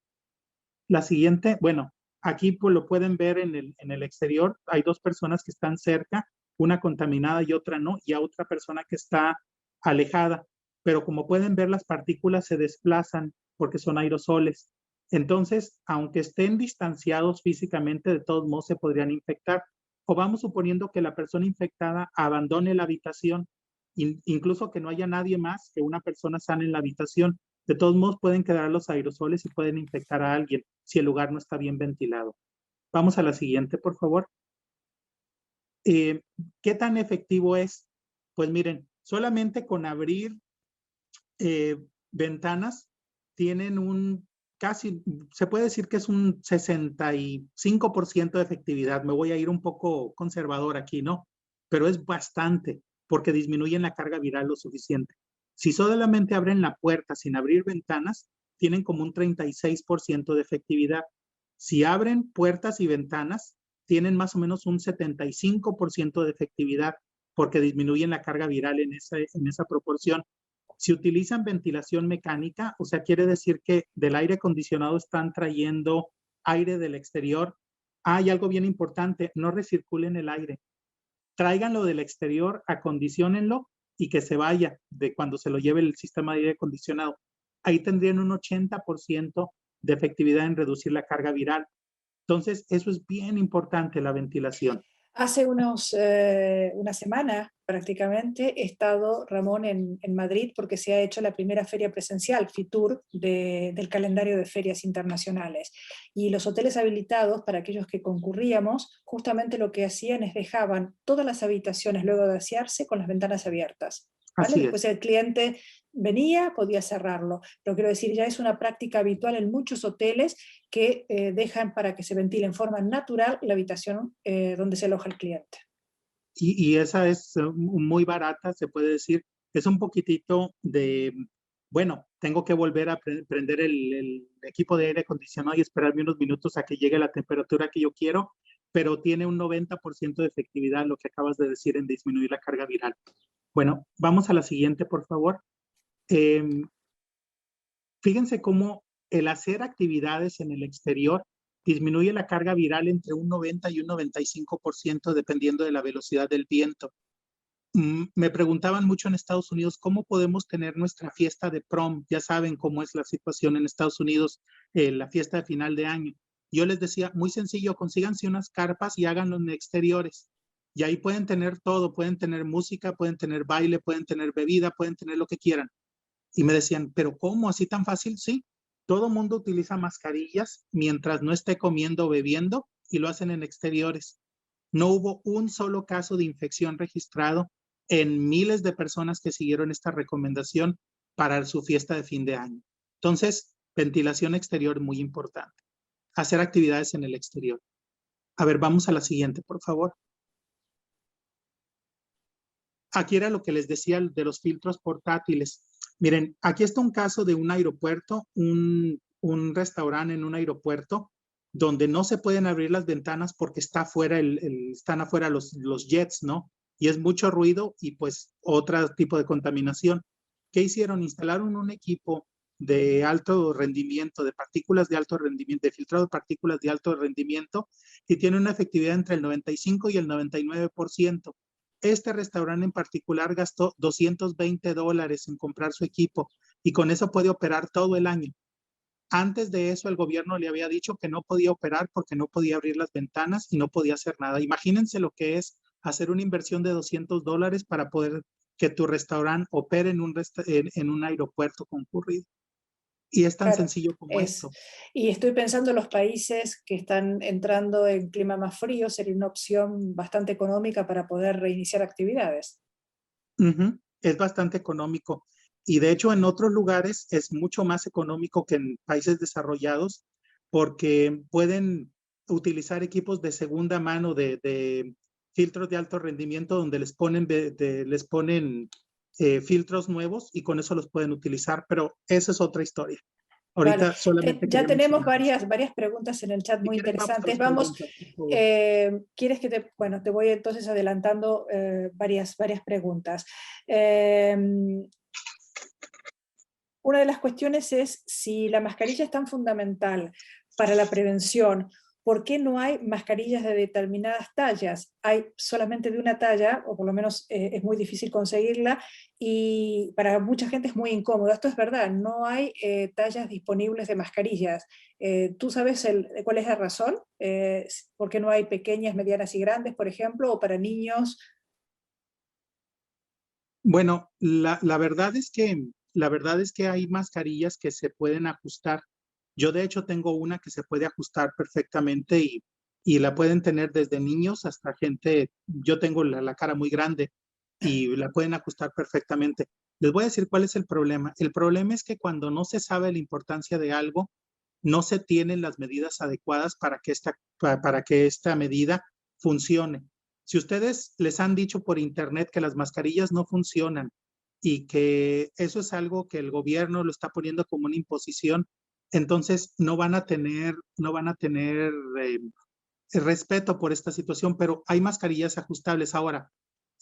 La siguiente, bueno, aquí pues lo pueden ver en el exterior. Hay 2 personas que están cerca, una contaminada y otra no, y a otra persona que está alejada. Pero como pueden ver, las partículas se desplazan porque son aerosoles. Entonces, aunque estén distanciados físicamente, de todos modos se podrían infectar. O vamos suponiendo que la persona infectada abandone la habitación, incluso que no haya nadie más que una persona sana en la habitación. De todos modos pueden quedar los aerosoles y pueden infectar a alguien si el lugar no está bien ventilado. Vamos a la siguiente, por favor. ¿Qué tan efectivo es? Pues miren, solamente con abrir ventanas tienen casi, se puede decir que es un 65% de efectividad. Me voy a ir un poco conservador aquí, ¿no? Pero es bastante porque disminuyen la carga viral lo suficiente. Si solamente abren la puerta sin abrir ventanas, tienen como un 36% de efectividad. Si abren puertas y ventanas, tienen más o menos un 75% de efectividad porque disminuyen la carga viral en esa proporción. Si utilizan ventilación mecánica, o sea, quiere decir que del aire acondicionado están trayendo aire del exterior. Hay algo bien importante, no recirculen el aire. Tráiganlo del exterior, acondiciónenlo y que se vaya de cuando se lo lleve el sistema de aire acondicionado. Ahí tendrían un 80% de efectividad en reducir la carga viral. Entonces, eso es bien importante, la ventilación. Hace una semana prácticamente he estado, Ramón, en Madrid porque se ha hecho la primera feria presencial, FITUR, del calendario de ferias internacionales. Y los hoteles habilitados, para aquellos que concurríamos, justamente lo que hacían es dejaban todas las habitaciones luego de asearse con las ventanas abiertas. ¿Vale? Así Después es. el cliente venía, podía cerrarlo. Pero quiero decir, ya es una práctica habitual en muchos hoteles que dejan para que se ventile en forma natural la habitación donde se aloja el cliente. Y esa es muy barata, se puede decir. Es un poquitito de, bueno, tengo que volver a prender el equipo de aire acondicionado y esperarme unos minutos a que llegue la temperatura que yo quiero, pero tiene un 90% de efectividad, lo que acabas de decir, en disminuir la carga viral. Bueno, vamos a la siguiente, por favor. Fíjense cómo el hacer actividades en el exterior disminuye la carga viral entre un 90 y un 95% dependiendo de la velocidad del viento. Me preguntaban mucho en Estados Unidos cómo podemos tener nuestra fiesta de prom. Ya saben cómo es la situación en Estados Unidos, la fiesta de final de año. Yo les decía, muy sencillo, consíganse unas carpas y háganlo en exteriores. Y ahí pueden tener todo, pueden tener música, pueden tener baile, pueden tener bebida, pueden tener lo que quieran. Y me decían, ¿pero cómo? ¿Así tan fácil? Sí. Todo mundo utiliza mascarillas mientras no esté comiendo o bebiendo y lo hacen en exteriores. No hubo un solo caso de infección registrado en miles de personas que siguieron esta recomendación para su fiesta de fin de año. Entonces, ventilación exterior muy importante. Hacer actividades en el exterior. A ver, vamos a la siguiente, por favor. Aquí era lo que les decía de los filtros portátiles. Miren, aquí está un caso de un aeropuerto, un restaurante en un aeropuerto donde no se pueden abrir las ventanas porque está afuera están afuera los jets, ¿no? Y es mucho ruido y pues otro tipo de contaminación. ¿Qué hicieron? Instalaron un equipo de alto rendimiento, de partículas de alto rendimiento, de filtrado de partículas de alto rendimiento y tiene una efectividad entre el 95 y el 99%. Este restaurante en particular gastó $220 en comprar su equipo y con eso puede operar todo el año. Antes de eso, el gobierno le había dicho que no podía operar porque no podía abrir las ventanas y no podía hacer nada. Imagínense lo que es hacer una inversión de $200 para poder que tu restaurante opere en un aeropuerto concurrido. Y es tan Claro, sencillo como es. esto. Y estoy pensando en los países que están entrando en clima más frío, sería una opción bastante económica para poder reiniciar actividades. Es bastante económico. Y de hecho en otros lugares es mucho más económico que en países desarrollados porque pueden utilizar equipos de segunda mano de filtros de alto rendimiento donde les ponen, filtros nuevos y con eso los pueden utilizar, pero esa es otra historia. Vale, Ahorita solamente ya quería tenemos mencionar eso. varias preguntas en el chat Si muy quieren, vamos a interesantes. las Vamos, preguntas, por favor. ¿quieres que te voy entonces adelantando varias preguntas? Eh, una de las cuestiones es si la mascarilla es tan fundamental para la prevención, ¿por qué no hay mascarillas de determinadas tallas? Hay solamente de una talla, o por lo menos es muy difícil conseguirla, y para mucha gente es muy incómodo. Esto es verdad, no hay tallas disponibles de mascarillas. ¿Tú sabes cuál es la razón? ¿Por qué no hay pequeñas, medianas y grandes, por ejemplo, o para niños? Bueno, la verdad es que hay mascarillas que se pueden ajustar. Yo de hecho tengo una que se puede ajustar perfectamente y la pueden tener desde niños hasta gente, yo tengo la cara muy grande y la pueden ajustar perfectamente. Les voy a decir cuál es el problema. El problema es que cuando no se sabe la importancia de algo, no se tienen las medidas adecuadas para que esta medida funcione. Si ustedes les han dicho por internet que las mascarillas no funcionan y que eso es algo que el gobierno lo está poniendo como una imposición, entonces no van a tener respeto por esta situación, pero hay mascarillas ajustables. Ahora,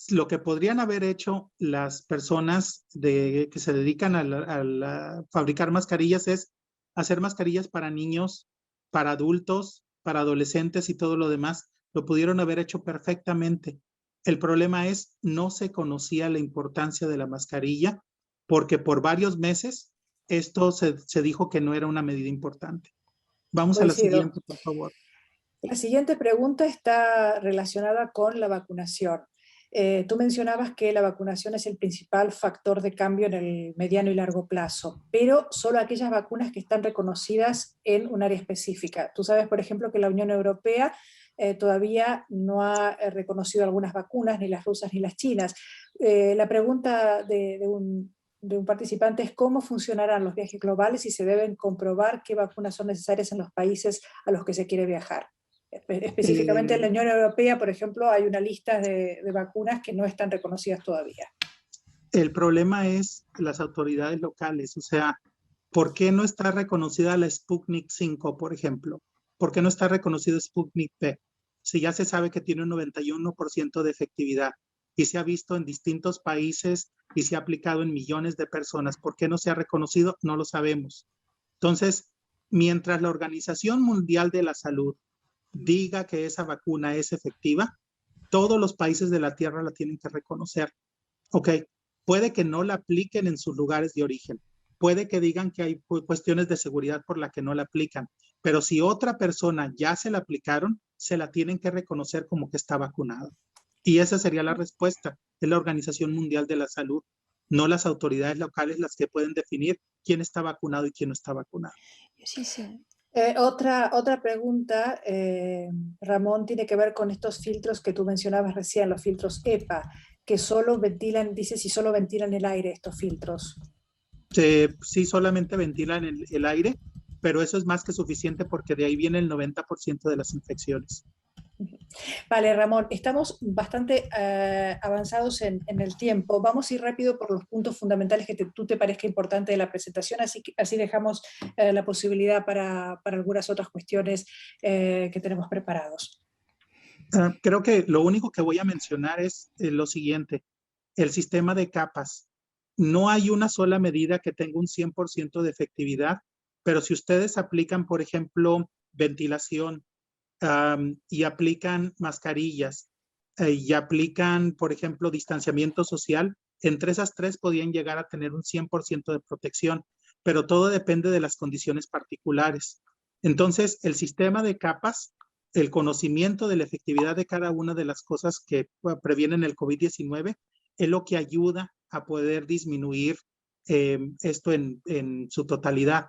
lo que podrían haber hecho las personas que se dedican a fabricar mascarillas es hacer mascarillas para niños, para adultos, para adolescentes y todo lo demás. Lo pudieron haber hecho perfectamente. El problema es no se conocía la importancia de la mascarilla porque por varios meses esto se dijo que no era una medida importante. Vamos a la Coincido. siguiente, por favor. La siguiente pregunta está relacionada con la vacunación. Tú mencionabas que la vacunación es el principal factor de cambio en el mediano y largo plazo, pero solo aquellas vacunas que están reconocidas en un área específica. Tú sabes, por ejemplo, que la Unión Europea todavía no ha reconocido algunas vacunas, ni las rusas ni las chinas. La pregunta de un participante es cómo funcionarán los viajes globales y se deben comprobar qué vacunas son necesarias en los países a los que se quiere viajar. Específicamente en la Eh, Unión Europea, por ejemplo, hay una lista de vacunas que no están reconocidas todavía. El problema es las autoridades locales, o sea, ¿por qué no está reconocida la Sputnik 5, por ejemplo? ¿Por qué no está reconocido Sputnik V? Si ya se sabe que tiene un 91% de efectividad y se ha visto en distintos países y se ha aplicado en millones de personas, ¿por qué no se ha reconocido? No lo sabemos. Entonces, mientras la Organización Mundial de la Salud diga que esa vacuna es efectiva, todos los países de la Tierra la tienen que reconocer. Ok, puede que no la apliquen en sus lugares de origen, puede que digan que hay cuestiones de seguridad por la que no la aplican, pero si otra persona ya se la aplicaron, se la tienen que reconocer como que está vacunada. Y esa sería la respuesta, es la Organización Mundial de la Salud, no las autoridades locales las que pueden definir quién está vacunado y quién no está vacunado. Sí, sí. Otra pregunta, Ramón, tiene que ver con estos filtros que tú mencionabas recién, los filtros EPA, que solo ventilan, dice si solo ventilan el aire estos filtros. Sí, solamente ventilan el aire, pero eso es más que suficiente porque de ahí viene el 90% de las infecciones. Vale, Ramón, estamos bastante avanzados en el tiempo. Vamos a ir rápido por los puntos fundamentales que tú te parezca importante de la presentación, así dejamos la posibilidad para algunas otras cuestiones que tenemos preparados. Creo que lo único que voy a mencionar es lo siguiente, el sistema de capas. No hay una sola medida que tenga un 100% de efectividad, pero si ustedes aplican, por ejemplo, ventilación y aplican mascarillas y aplican, por ejemplo, distanciamiento social, entre esas tres podían llegar a tener un 100% de protección, pero todo depende de las condiciones particulares. Entonces, el sistema de capas, el conocimiento de la efectividad de cada una de las cosas que previenen el COVID-19 es lo que ayuda a poder disminuir esto en su totalidad.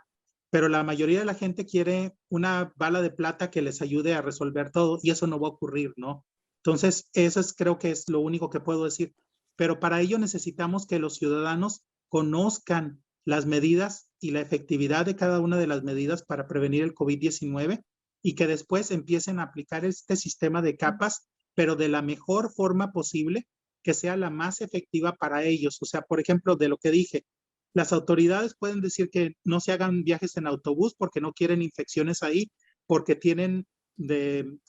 Pero la mayoría de la gente quiere una bala de plata que les ayude a resolver todo y eso no va a ocurrir, ¿no? Entonces, creo que es lo único que puedo decir. Pero para ello necesitamos que los ciudadanos conozcan las medidas y la efectividad de cada una de las medidas para prevenir el COVID-19 y que después empiecen a aplicar este sistema de capas, pero de la mejor forma posible, que sea la más efectiva para ellos. O sea, por ejemplo, de lo que dije, las autoridades pueden decir que no se hagan viajes en autobús porque no quieren infecciones ahí, porque tienen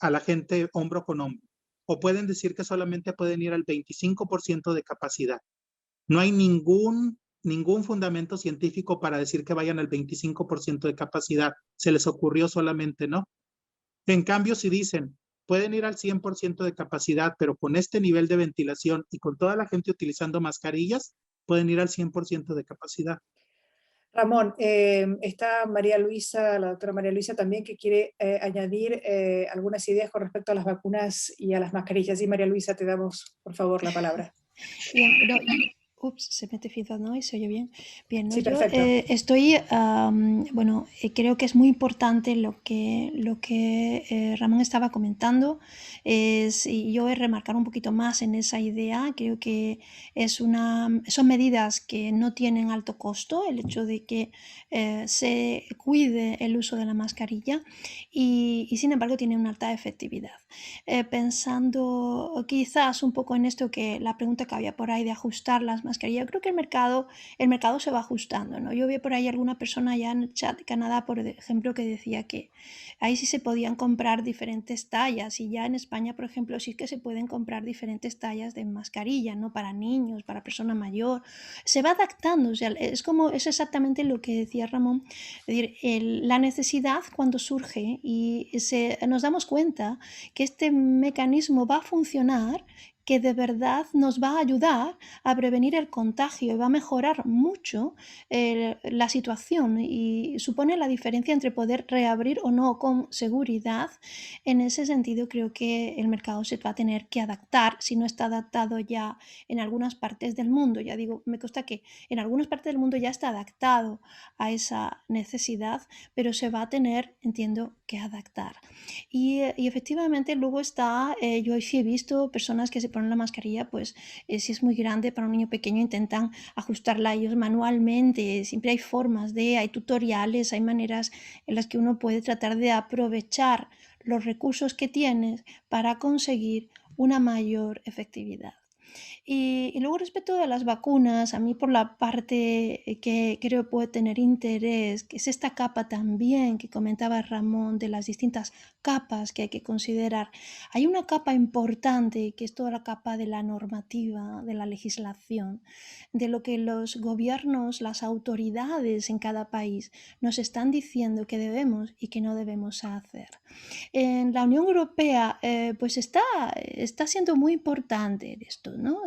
a la gente hombro con hombro. O pueden decir que solamente pueden ir al 25% de capacidad. No hay ningún fundamento científico para decir que vayan al 25% de capacidad. Se les ocurrió solamente, ¿no? En cambio, si dicen, pueden ir al 100% de capacidad, pero con este nivel de ventilación y con toda la gente utilizando mascarillas, pueden ir al 100% de capacidad. Ramón, está María Luisa, la doctora María Luisa también, que quiere añadir algunas ideas con respecto a las vacunas y a las mascarillas. Y María Luisa, te damos, por favor, la palabra. Bien, no, ups, se mete feedback, ¿no? Y se oye bien. Bien, ¿no? Sí, Yo perfecto. bueno, creo que es muy importante lo que Ramón estaba comentando. Y yo voy a remarcar un poquito más en esa idea. Creo que son medidas que no tienen alto costo, el hecho de que se cuide el uso de la mascarilla y sin embargo tiene una alta efectividad. Pensando quizás un poco en esto, que la pregunta que había por ahí de ajustar las mascarillas, creo que el mercado se va ajustando, ¿no? Yo vi por ahí alguna persona ya en el chat de Canadá, por ejemplo, que decía que ahí sí se podían comprar diferentes tallas, y ya en España, por ejemplo, sí que se pueden comprar diferentes tallas de mascarilla, ¿no? Para niños, para persona mayor. Se va adaptando, o sea, es exactamente lo que decía Ramón, es decir, la necesidad cuando surge y nos damos cuenta que este mecanismo va a funcionar, que de verdad nos va a ayudar a prevenir el contagio y va a mejorar mucho la situación, y supone la diferencia entre poder reabrir o no con seguridad. En ese sentido, creo que el mercado se va a tener que adaptar, si no está adaptado ya en algunas partes del mundo. Ya digo, me consta que en algunas partes del mundo ya está adaptado a esa necesidad, pero se va a tener, entiendo, que adaptar. Y efectivamente luego está, yo sí he visto personas que se ponen la mascarilla, pues si es muy grande para un niño pequeño intentan ajustarla ellos manualmente. Siempre hay tutoriales, hay maneras en las que uno puede tratar de aprovechar los recursos que tienes para conseguir una mayor efectividad. Y luego, respecto de las vacunas, a mí por la parte que creo puede tener interés, que es esta capa también que comentaba Ramón, de las distintas capas que hay que considerar. Hay una capa importante que es toda la capa de la normativa, de la legislación, de lo que los gobiernos, las autoridades en cada país nos están diciendo que debemos y que no debemos hacer. En la Unión Europea, pues está siendo muy importante esto, ¿no?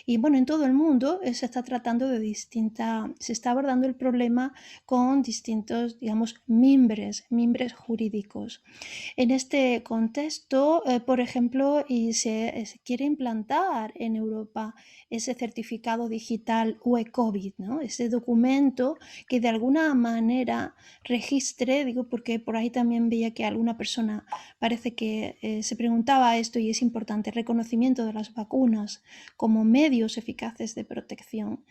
Y bueno, en todo el mundo se está tratando se está abordando el problema con distintos, digamos, mimbres jurídicos. En este contexto, por ejemplo, se quiere implantar en Europa ese certificado digital UE-COVID, ¿no? Ese documento que de alguna manera registre, digo porque por ahí también veía que alguna persona parece que se preguntaba esto, y es importante: el reconocimiento de las vacunas como medios eficaces de protección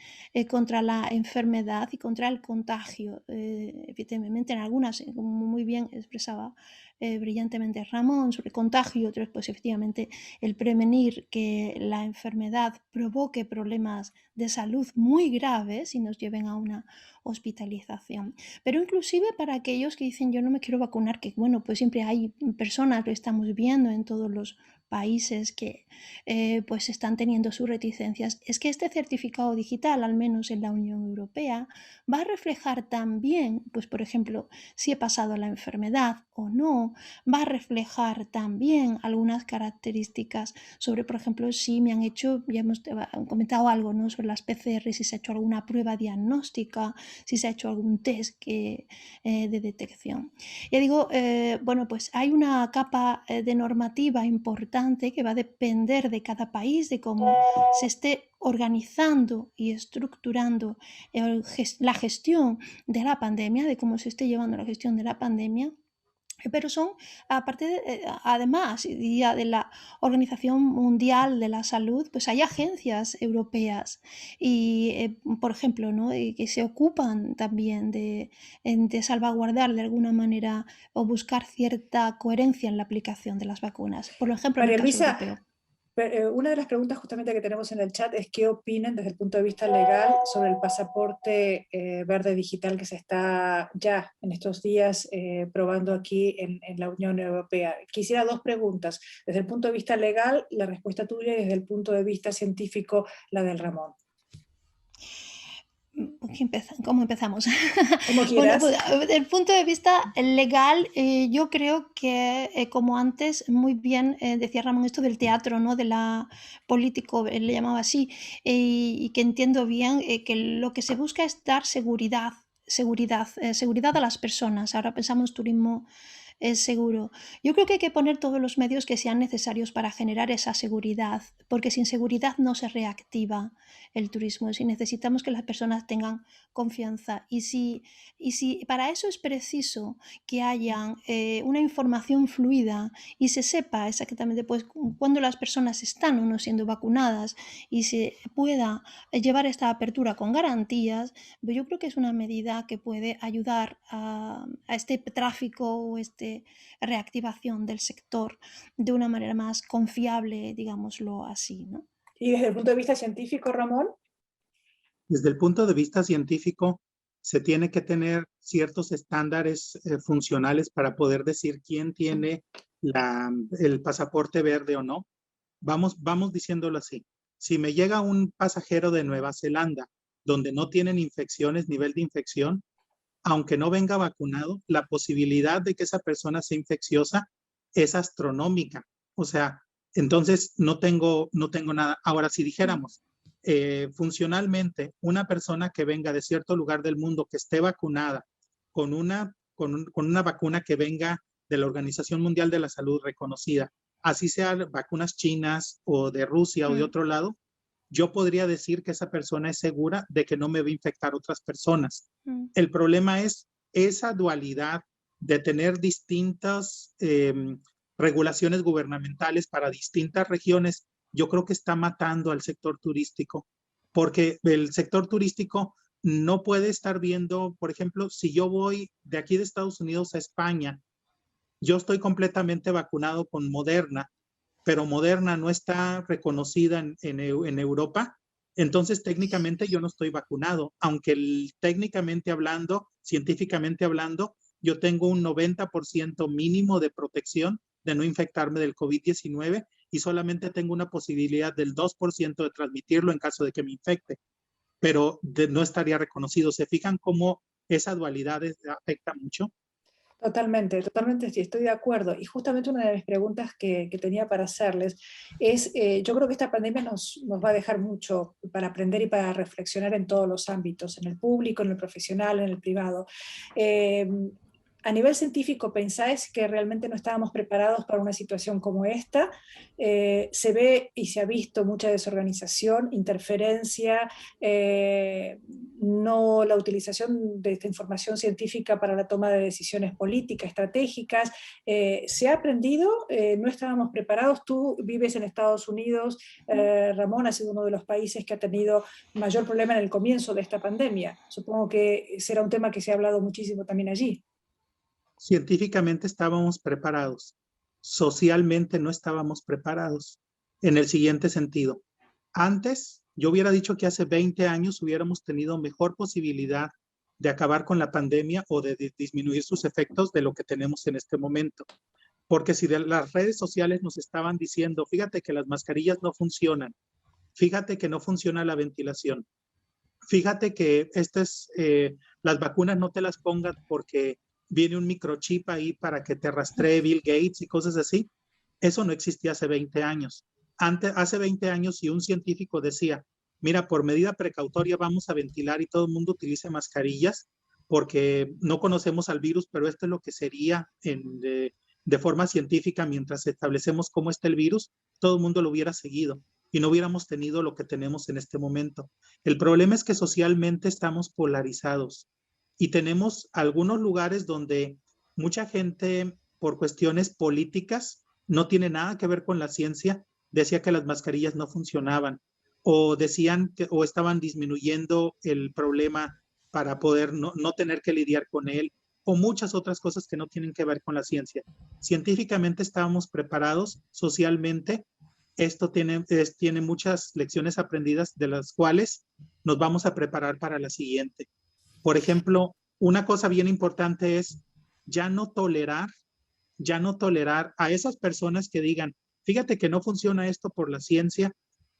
contra la enfermedad y contra el contagio. Evidentemente en algunas, como muy bien expresaba brillantemente Ramón, sobre contagio, y otros, pues efectivamente el prevenir que la enfermedad provoque problemas de salud muy graves y nos lleven a una hospitalización. Pero inclusive para aquellos que dicen yo no me quiero vacunar, que bueno, pues siempre hay personas, lo estamos viendo en todos los países que pues están teniendo sus reticencias, es que este certificado digital, al menos en la Unión Europea, va a reflejar también, pues por ejemplo, si he pasado la enfermedad o no, va a reflejar también algunas características sobre, por ejemplo, si me han hecho, ya hemos comentado algo, ¿no?, sobre las PCR, si se ha hecho alguna prueba diagnóstica, si se ha hecho algún test de detección. Ya digo, bueno, pues hay una capa de normativa importante que va a depender de cada país, de cómo se esté organizando y estructurando la gestión de la pandemia, de cómo se esté llevando la gestión de la pandemia. Pero son, aparte además, diría, de la Organización Mundial de la Salud, pues hay agencias europeas y, por ejemplo, ¿no? Que se ocupan también de salvaguardar de alguna manera o buscar cierta coherencia en la aplicación de las vacunas, por ejemplo, en el María caso Luisa, europeo. una de las preguntas justamente que tenemos en el chat es qué opinan desde el punto de vista legal sobre el pasaporte verde digital que se está ya en estos días probando aquí en la Unión Europea. Quisiera dos preguntas. Desde el punto de vista legal, la respuesta tuya, y desde el punto de vista científico, la del Ramón. ¿Cómo empezamos? Como Bueno, quieras. pues, desde el punto de vista legal, yo creo que, como antes muy bien decía Ramón, esto del teatro, ¿no? De la político, él le llamaba así, y que entiendo bien que lo que se busca es dar seguridad a las personas. Ahora pensamos turismo es seguro. Yo creo que hay que poner todos los medios que sean necesarios para generar esa seguridad, porque sin seguridad no se reactiva el turismo. Si necesitamos que las personas tengan confianza y si para eso es preciso que haya una información fluida y se sepa exactamente pues, cuándo las personas están o no siendo vacunadas y se pueda llevar esta apertura con garantías, pues yo creo que es una medida que puede ayudar a este tráfico o este reactivación del sector de una manera más confiable, digámoslo así, ¿no? Y desde el punto de vista científico, Ramón. Desde el punto de vista científico, se tiene que tener ciertos estándares funcionales para poder decir quién tiene el pasaporte verde o no. Vamos diciéndolo así. Si me llega un pasajero de Nueva Zelanda donde no tienen infecciones, nivel de infección, aunque no venga vacunado, la posibilidad de que esa persona sea infecciosa es astronómica. O sea, entonces no tengo nada. Ahora, si dijéramos, funcionalmente, una persona que venga de cierto lugar del mundo que esté vacunada con una vacuna que venga de la Organización Mundial de la Salud reconocida, así sean vacunas chinas o de Rusia o de otro lado, yo podría decir que esa persona es segura de que no me va a infectar otras personas. El problema es esa dualidad de tener distintas regulaciones gubernamentales para distintas regiones. Yo creo que está matando al sector turístico, porque el sector turístico no puede estar viendo, por ejemplo, si yo voy de aquí de Estados Unidos a España, yo estoy completamente vacunado con Moderna, pero Moderna no está reconocida en Europa, entonces técnicamente yo no estoy vacunado, aunque técnicamente hablando, científicamente hablando, yo tengo un 90% mínimo de protección de no infectarme del COVID-19 y solamente tengo una posibilidad del 2% de transmitirlo en caso de que me infecte, pero no estaría reconocido. ¿Se fijan cómo esa dualidad afecta mucho? Totalmente, totalmente, sí, estoy de acuerdo. Y justamente una de mis preguntas que tenía para hacerles es, yo creo que esta pandemia nos va a dejar mucho para aprender y para reflexionar en todos los ámbitos, en el público, en el profesional, en el privado. A nivel científico, ¿pensáis que realmente no estábamos preparados para una situación como esta? Se ve y se ha visto mucha desorganización, interferencia, no la utilización de esta información científica para la toma de decisiones políticas, estratégicas. ¿Se ha aprendido? ¿No estábamos preparados? Tú vives en Estados Unidos, Ramón ha sido uno de los países que ha tenido mayor problema en el comienzo de esta pandemia. Supongo que será un tema que se ha hablado muchísimo también allí. Científicamente estábamos preparados, socialmente no estábamos preparados en el siguiente sentido. Antes, yo hubiera dicho que hace 20 años hubiéramos tenido mejor posibilidad de acabar con la pandemia o de disminuir sus efectos de lo que tenemos en este momento. Porque si de las redes sociales nos estaban diciendo, fíjate que las mascarillas no funcionan, fíjate que no funciona la ventilación, fíjate que las vacunas no te las pongas porque viene un microchip ahí para que te rastree Bill Gates y cosas así. Eso no existía hace 20 años. Hace 20 años, si un científico decía, mira, por medida precautoria vamos a ventilar y todo el mundo utilice mascarillas porque no conocemos al virus, pero esto es lo que sería de forma científica mientras establecemos cómo está el virus, todo el mundo lo hubiera seguido y no hubiéramos tenido lo que tenemos en este momento. El problema es que socialmente estamos polarizados y tenemos algunos lugares donde mucha gente por cuestiones políticas, no tiene nada que ver con la ciencia, decía que las mascarillas no funcionaban, o decían que, o estaban disminuyendo el problema para poder no tener que lidiar con él, o muchas otras cosas que no tienen que ver con la ciencia. Científicamente estábamos preparados, socialmente esto tiene muchas lecciones aprendidas de las cuales nos vamos a preparar para la siguiente. Por ejemplo, una cosa bien importante es ya no tolerar a esas personas que digan, fíjate que no funciona esto por la ciencia,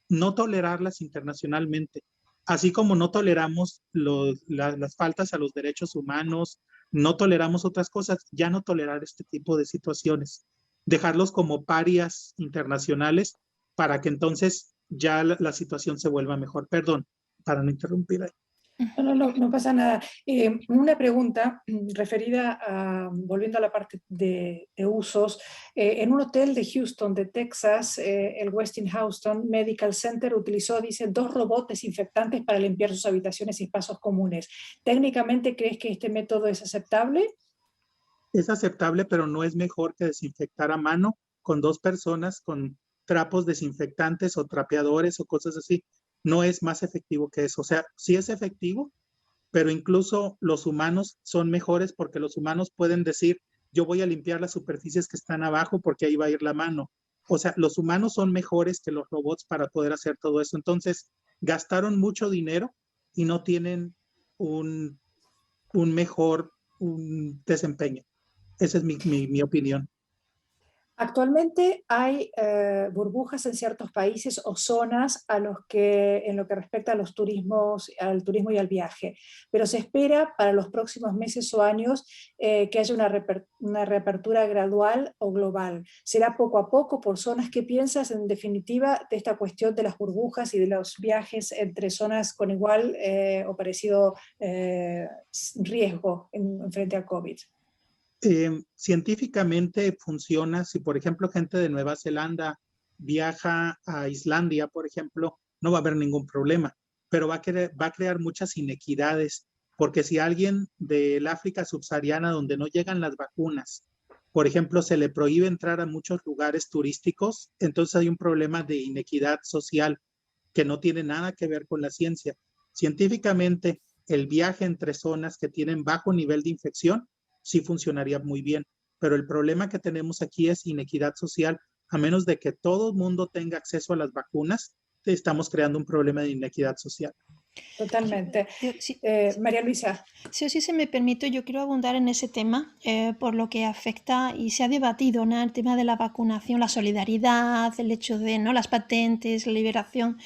no tolerarlas internacionalmente, así como no toleramos las faltas a los derechos humanos, no toleramos otras cosas, ya no tolerar este tipo de situaciones, dejarlos como parias internacionales para que entonces ya la situación se vuelva mejor. Perdón, para no interrumpir ahí. No pasa nada. Una pregunta referida a, volviendo a la parte de usos, en un hotel de Houston, de Texas, el Westinghouse Medical Center utilizó, dice, 2 robots desinfectantes para limpiar sus habitaciones y espacios comunes. ¿Técnicamente crees que este método es aceptable? Es aceptable, pero no es mejor que desinfectar a mano con 2 personas con trapos desinfectantes o trapeadores o cosas así. No es más efectivo que eso. O sea, sí es efectivo, pero incluso los humanos son mejores porque los humanos pueden decir, yo voy a limpiar las superficies que están abajo porque ahí va a ir la mano. O sea, los humanos son mejores que los robots para poder hacer todo eso. Entonces, gastaron mucho dinero y no tienen un mejor desempeño. Esa es mi opinión. Actualmente hay burbujas en ciertos países o zonas en lo que respecta a al turismo y al viaje, pero se espera para los próximos meses o años que haya una reapertura gradual o global. ¿Será poco a poco por zonas? ¿Qué piensas en definitiva de esta cuestión de las burbujas y de los viajes entre zonas con igual o parecido riesgo frente al COVID? Científicamente funciona si, por ejemplo, gente de Nueva Zelanda viaja a Islandia, por ejemplo, no va a haber ningún problema, pero va a crear muchas inequidades, porque si alguien del África subsahariana donde no llegan las vacunas, por ejemplo, se le prohíbe entrar a muchos lugares turísticos, entonces hay un problema de inequidad social que no tiene nada que ver con la ciencia. Científicamente, el viaje entre zonas que tienen bajo nivel de infección sí funcionaría muy bien, pero el problema que tenemos aquí es inequidad social. A menos de que todo el mundo tenga acceso a las vacunas, estamos creando un problema de inequidad social. Totalmente. Sí, María Luisa. Si se me permite, yo quiero abundar en ese tema por lo que afecta y se ha debatido, ¿no?, el tema de la vacunación, la solidaridad, el hecho de, ¿no?, las patentes, la liberación.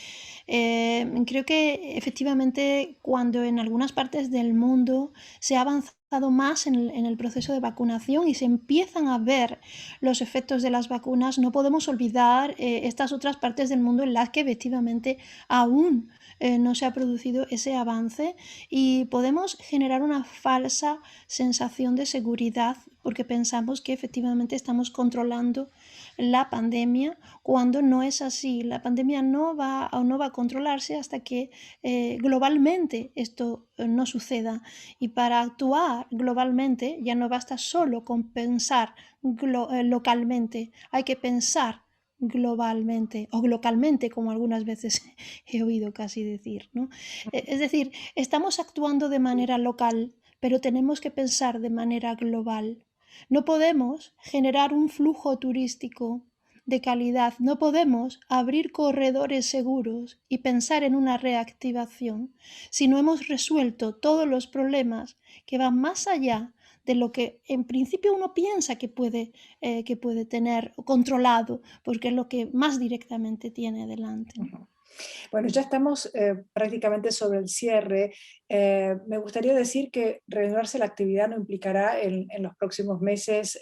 Creo que efectivamente cuando en algunas partes del mundo se ha avanzado más en el proceso de vacunación y se empiezan a ver los efectos de las vacunas, no podemos olvidar estas otras partes del mundo en las que efectivamente aún no se ha producido ese avance y podemos generar una falsa sensación de seguridad porque pensamos que efectivamente estamos controlando la pandemia cuando no es así. La pandemia no va a controlarse hasta que globalmente esto no suceda. Y para actuar globalmente ya no basta solo con pensar localmente, hay que pensar globalmente o localmente, como algunas veces he oído casi decir, ¿no? Es decir, estamos actuando de manera local, pero tenemos que pensar de manera global. No podemos generar un flujo turístico de calidad, no podemos abrir corredores seguros y pensar en una reactivación si no hemos resuelto todos los problemas que van más allá de lo que en principio uno piensa que puede tener controlado, porque es lo que más directamente tiene delante. Bueno, ya estamos prácticamente sobre el cierre. Me gustaría decir que reanudarse la actividad no implicará en los próximos meses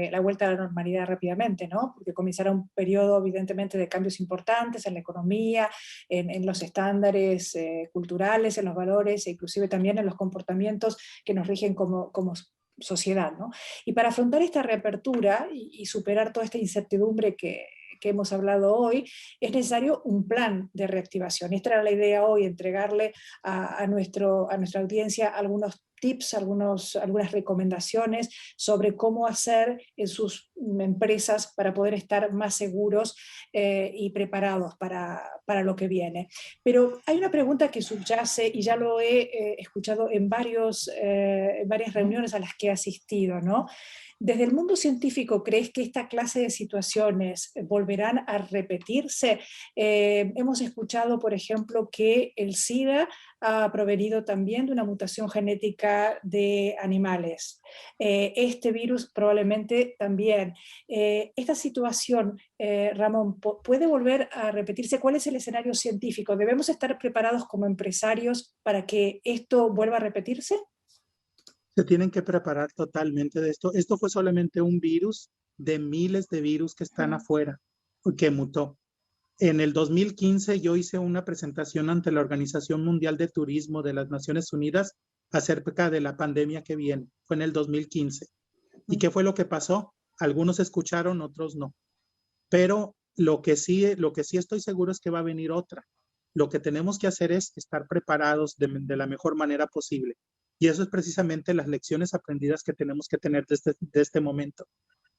la vuelta a la normalidad rápidamente, ¿no? Porque comenzará un periodo evidentemente de cambios importantes en la economía, en los estándares culturales, en los valores e inclusive también en los comportamientos que nos rigen como sociedad, ¿no? Y para afrontar esta reapertura y superar toda esta incertidumbre que hemos hablado hoy, es necesario un plan de reactivación. Esta era la idea hoy, entregarle a nuestra audiencia algunos tips, algunas recomendaciones sobre cómo hacer en sus empresas para poder estar más seguros y preparados para lo que viene. Pero hay una pregunta que subyace, y ya lo he escuchado en varias reuniones a las que he asistido, ¿no? Desde el mundo científico, ¿crees que esta clase de situaciones volverán a repetirse? Hemos escuchado, por ejemplo, que el SIDA ha provenido también de una mutación genética de animales. Este virus probablemente también. Esta situación, Ramón, ¿puede volver a repetirse? ¿Cuál es el escenario científico? ¿Debemos estar preparados como empresarios para que esto vuelva a repetirse? Se tienen que preparar totalmente de esto. Esto fue solamente un virus de miles de virus que están afuera, que mutó. En el 2015 yo hice una presentación ante la Organización Mundial de Turismo de las Naciones Unidas acerca de la pandemia que viene. Fue en el 2015. ¿Y qué fue lo que pasó? Algunos escucharon, otros no. Pero lo que sí estoy seguro es que va a venir otra. Lo que tenemos que hacer es estar preparados de la mejor manera posible. Y eso es precisamente las lecciones aprendidas que tenemos que tener de este momento.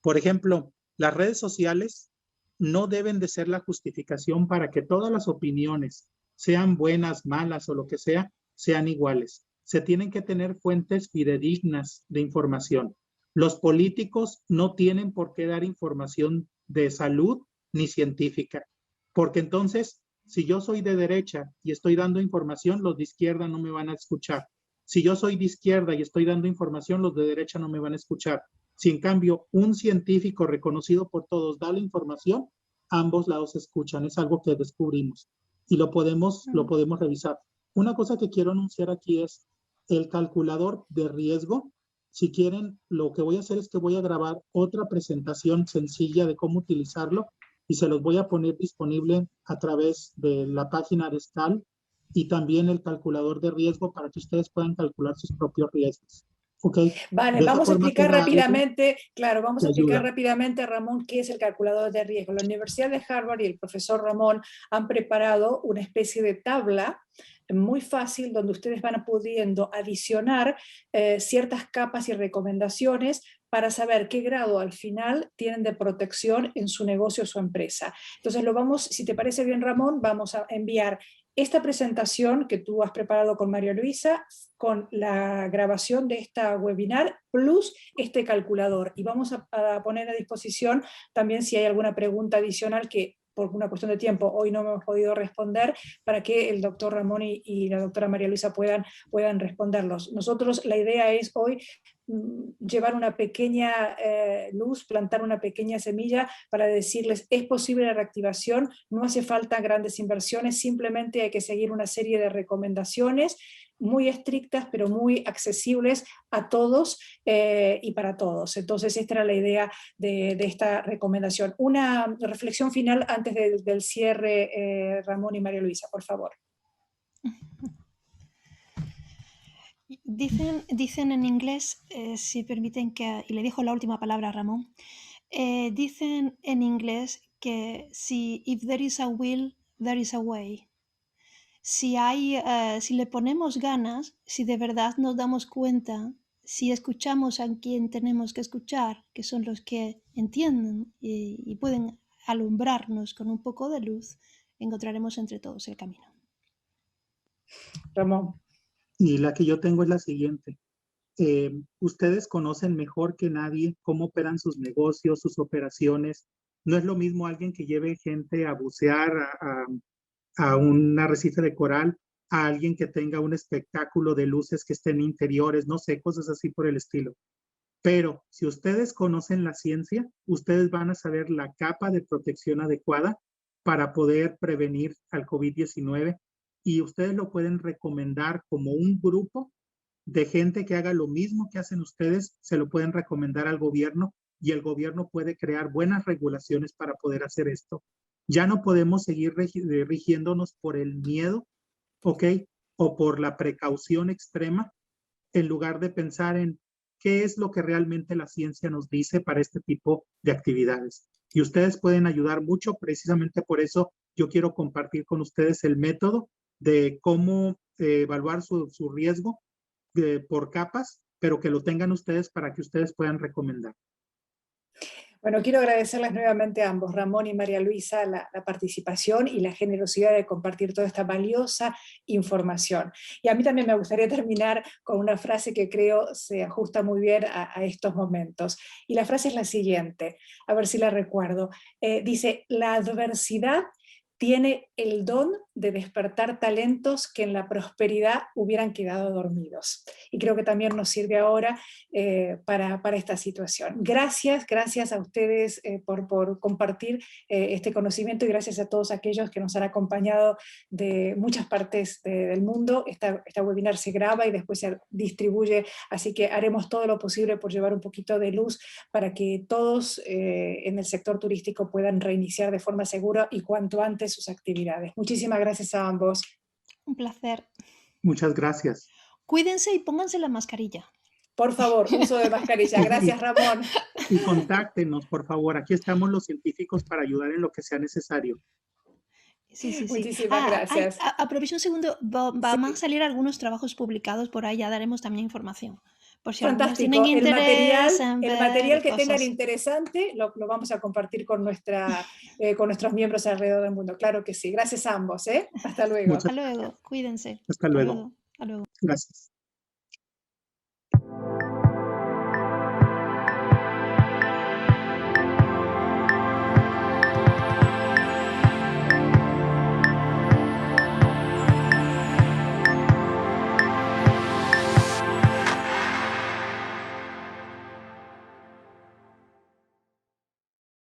Por ejemplo, las redes sociales no deben de ser la justificación para que todas las opiniones, sean buenas, malas o lo que sea, sean iguales. Se tienen que tener fuentes fidedignas de información. Los políticos no tienen por qué dar información de salud ni científica, porque entonces, si yo soy de derecha y estoy dando información, los de izquierda no me van a escuchar. Si yo soy de izquierda y estoy dando información, los de derecha no me van a escuchar. Si en cambio un científico reconocido por todos da la información, ambos lados escuchan. Es algo que descubrimos y lo podemos revisar. Una cosa que quiero anunciar aquí es el calculador de riesgo. Si quieren, lo que voy a hacer es que voy a grabar otra presentación sencilla de cómo utilizarlo y se los voy a poner disponible a través de la página de SCAL y también el calculador de riesgo para que ustedes puedan calcular sus propios riesgos. Okay. Vale, vamos a explicar rápidamente, ayuda. Ramón, qué es el calculador de riesgo. La Universidad de Harvard y el profesor Ramón han preparado una especie de tabla muy fácil donde ustedes van pudiendo adicionar ciertas capas y recomendaciones para saber qué grado al final tienen de protección en su negocio o su empresa. Entonces si te parece bien, Ramón, vamos a enviar esta presentación que tú has preparado con María Luisa, con la grabación de esta webinar, plus este calculador. Y vamos a poner a disposición también si hay alguna pregunta adicional que por una cuestión de tiempo hoy no hemos podido responder, para que el doctor Ramón y la doctora María Luisa puedan responderlos. Nosotros, la idea es hoy llevar una pequeña luz, plantar una pequeña semilla para decirles, es posible la reactivación, no hace falta grandes inversiones, simplemente hay que seguir una serie de recomendaciones muy estrictas, pero muy accesibles a todos y para todos. Entonces, esta era la idea de esta recomendación. Una reflexión final antes del cierre, Ramón y María Luisa, por favor. Dicen en inglés, si permiten y le dejo la última palabra a Ramón, dicen en inglés que if there is a will, there is a way. Si le ponemos ganas, si de verdad nos damos cuenta, si escuchamos a quien tenemos que escuchar, que son los que entienden y pueden alumbrarnos con un poco de luz, encontraremos entre todos el camino. Ramón. Y la que yo tengo es la siguiente. Ustedes conocen mejor que nadie cómo operan sus negocios, sus operaciones. No es lo mismo alguien que lleve gente a bucear a un arrecife de coral, a alguien que tenga un espectáculo de luces que estén interiores, no sé, cosas así por el estilo. Pero si ustedes conocen la ciencia, ustedes van a saber la capa de protección adecuada para poder prevenir al COVID-19 y ustedes lo pueden recomendar como un grupo de gente que haga lo mismo que hacen ustedes, se lo pueden recomendar al gobierno y el gobierno puede crear buenas regulaciones para poder hacer esto. Ya no podemos seguir rigiéndonos por el miedo, ¿ok? O por la precaución extrema, en lugar de pensar en qué es lo que realmente la ciencia nos dice para este tipo de actividades. Y ustedes pueden ayudar mucho, precisamente por eso yo quiero compartir con ustedes el método de cómo evaluar su riesgo por capas, pero que lo tengan ustedes para que ustedes puedan recomendar. Bueno, quiero agradecerles nuevamente a ambos, Ramón y María Luisa, la participación y la generosidad de compartir toda esta valiosa información. Y a mí también me gustaría terminar con una frase que creo se ajusta muy bien a estos momentos. Y la frase es la siguiente, a ver si la recuerdo. Dice, la adversidad tiene el don de despertar talentos que en la prosperidad hubieran quedado dormidos. Y creo que también nos sirve ahora para esta situación. Gracias a ustedes por compartir este conocimiento y gracias a todos aquellos que nos han acompañado de muchas partes del mundo. Esta webinar se graba y después se distribuye, así que haremos todo lo posible por llevar un poquito de luz para que todos en el sector turístico puedan reiniciar de forma segura y cuanto antes sus actividades. Muchísimas gracias a ambos. Un placer. Muchas gracias. Cuídense y pónganse la mascarilla. Por favor, uso de mascarilla. Gracias, Ramón. Y contáctenos, por favor. Aquí estamos los científicos para ayudar en lo que sea necesario. Sí. Muchísimas gracias. Aprovecho un segundo. Van a salir algunos trabajos publicados por ahí, ya daremos también información. Por si algunos Fantástico. tienen interés El material que cosas. tengan interesante lo vamos a compartir con nuestros miembros alrededor del mundo. Claro que sí. Gracias a ambos. Hasta luego. Hasta luego. Cuídense. Hasta luego. Hasta luego. Gracias.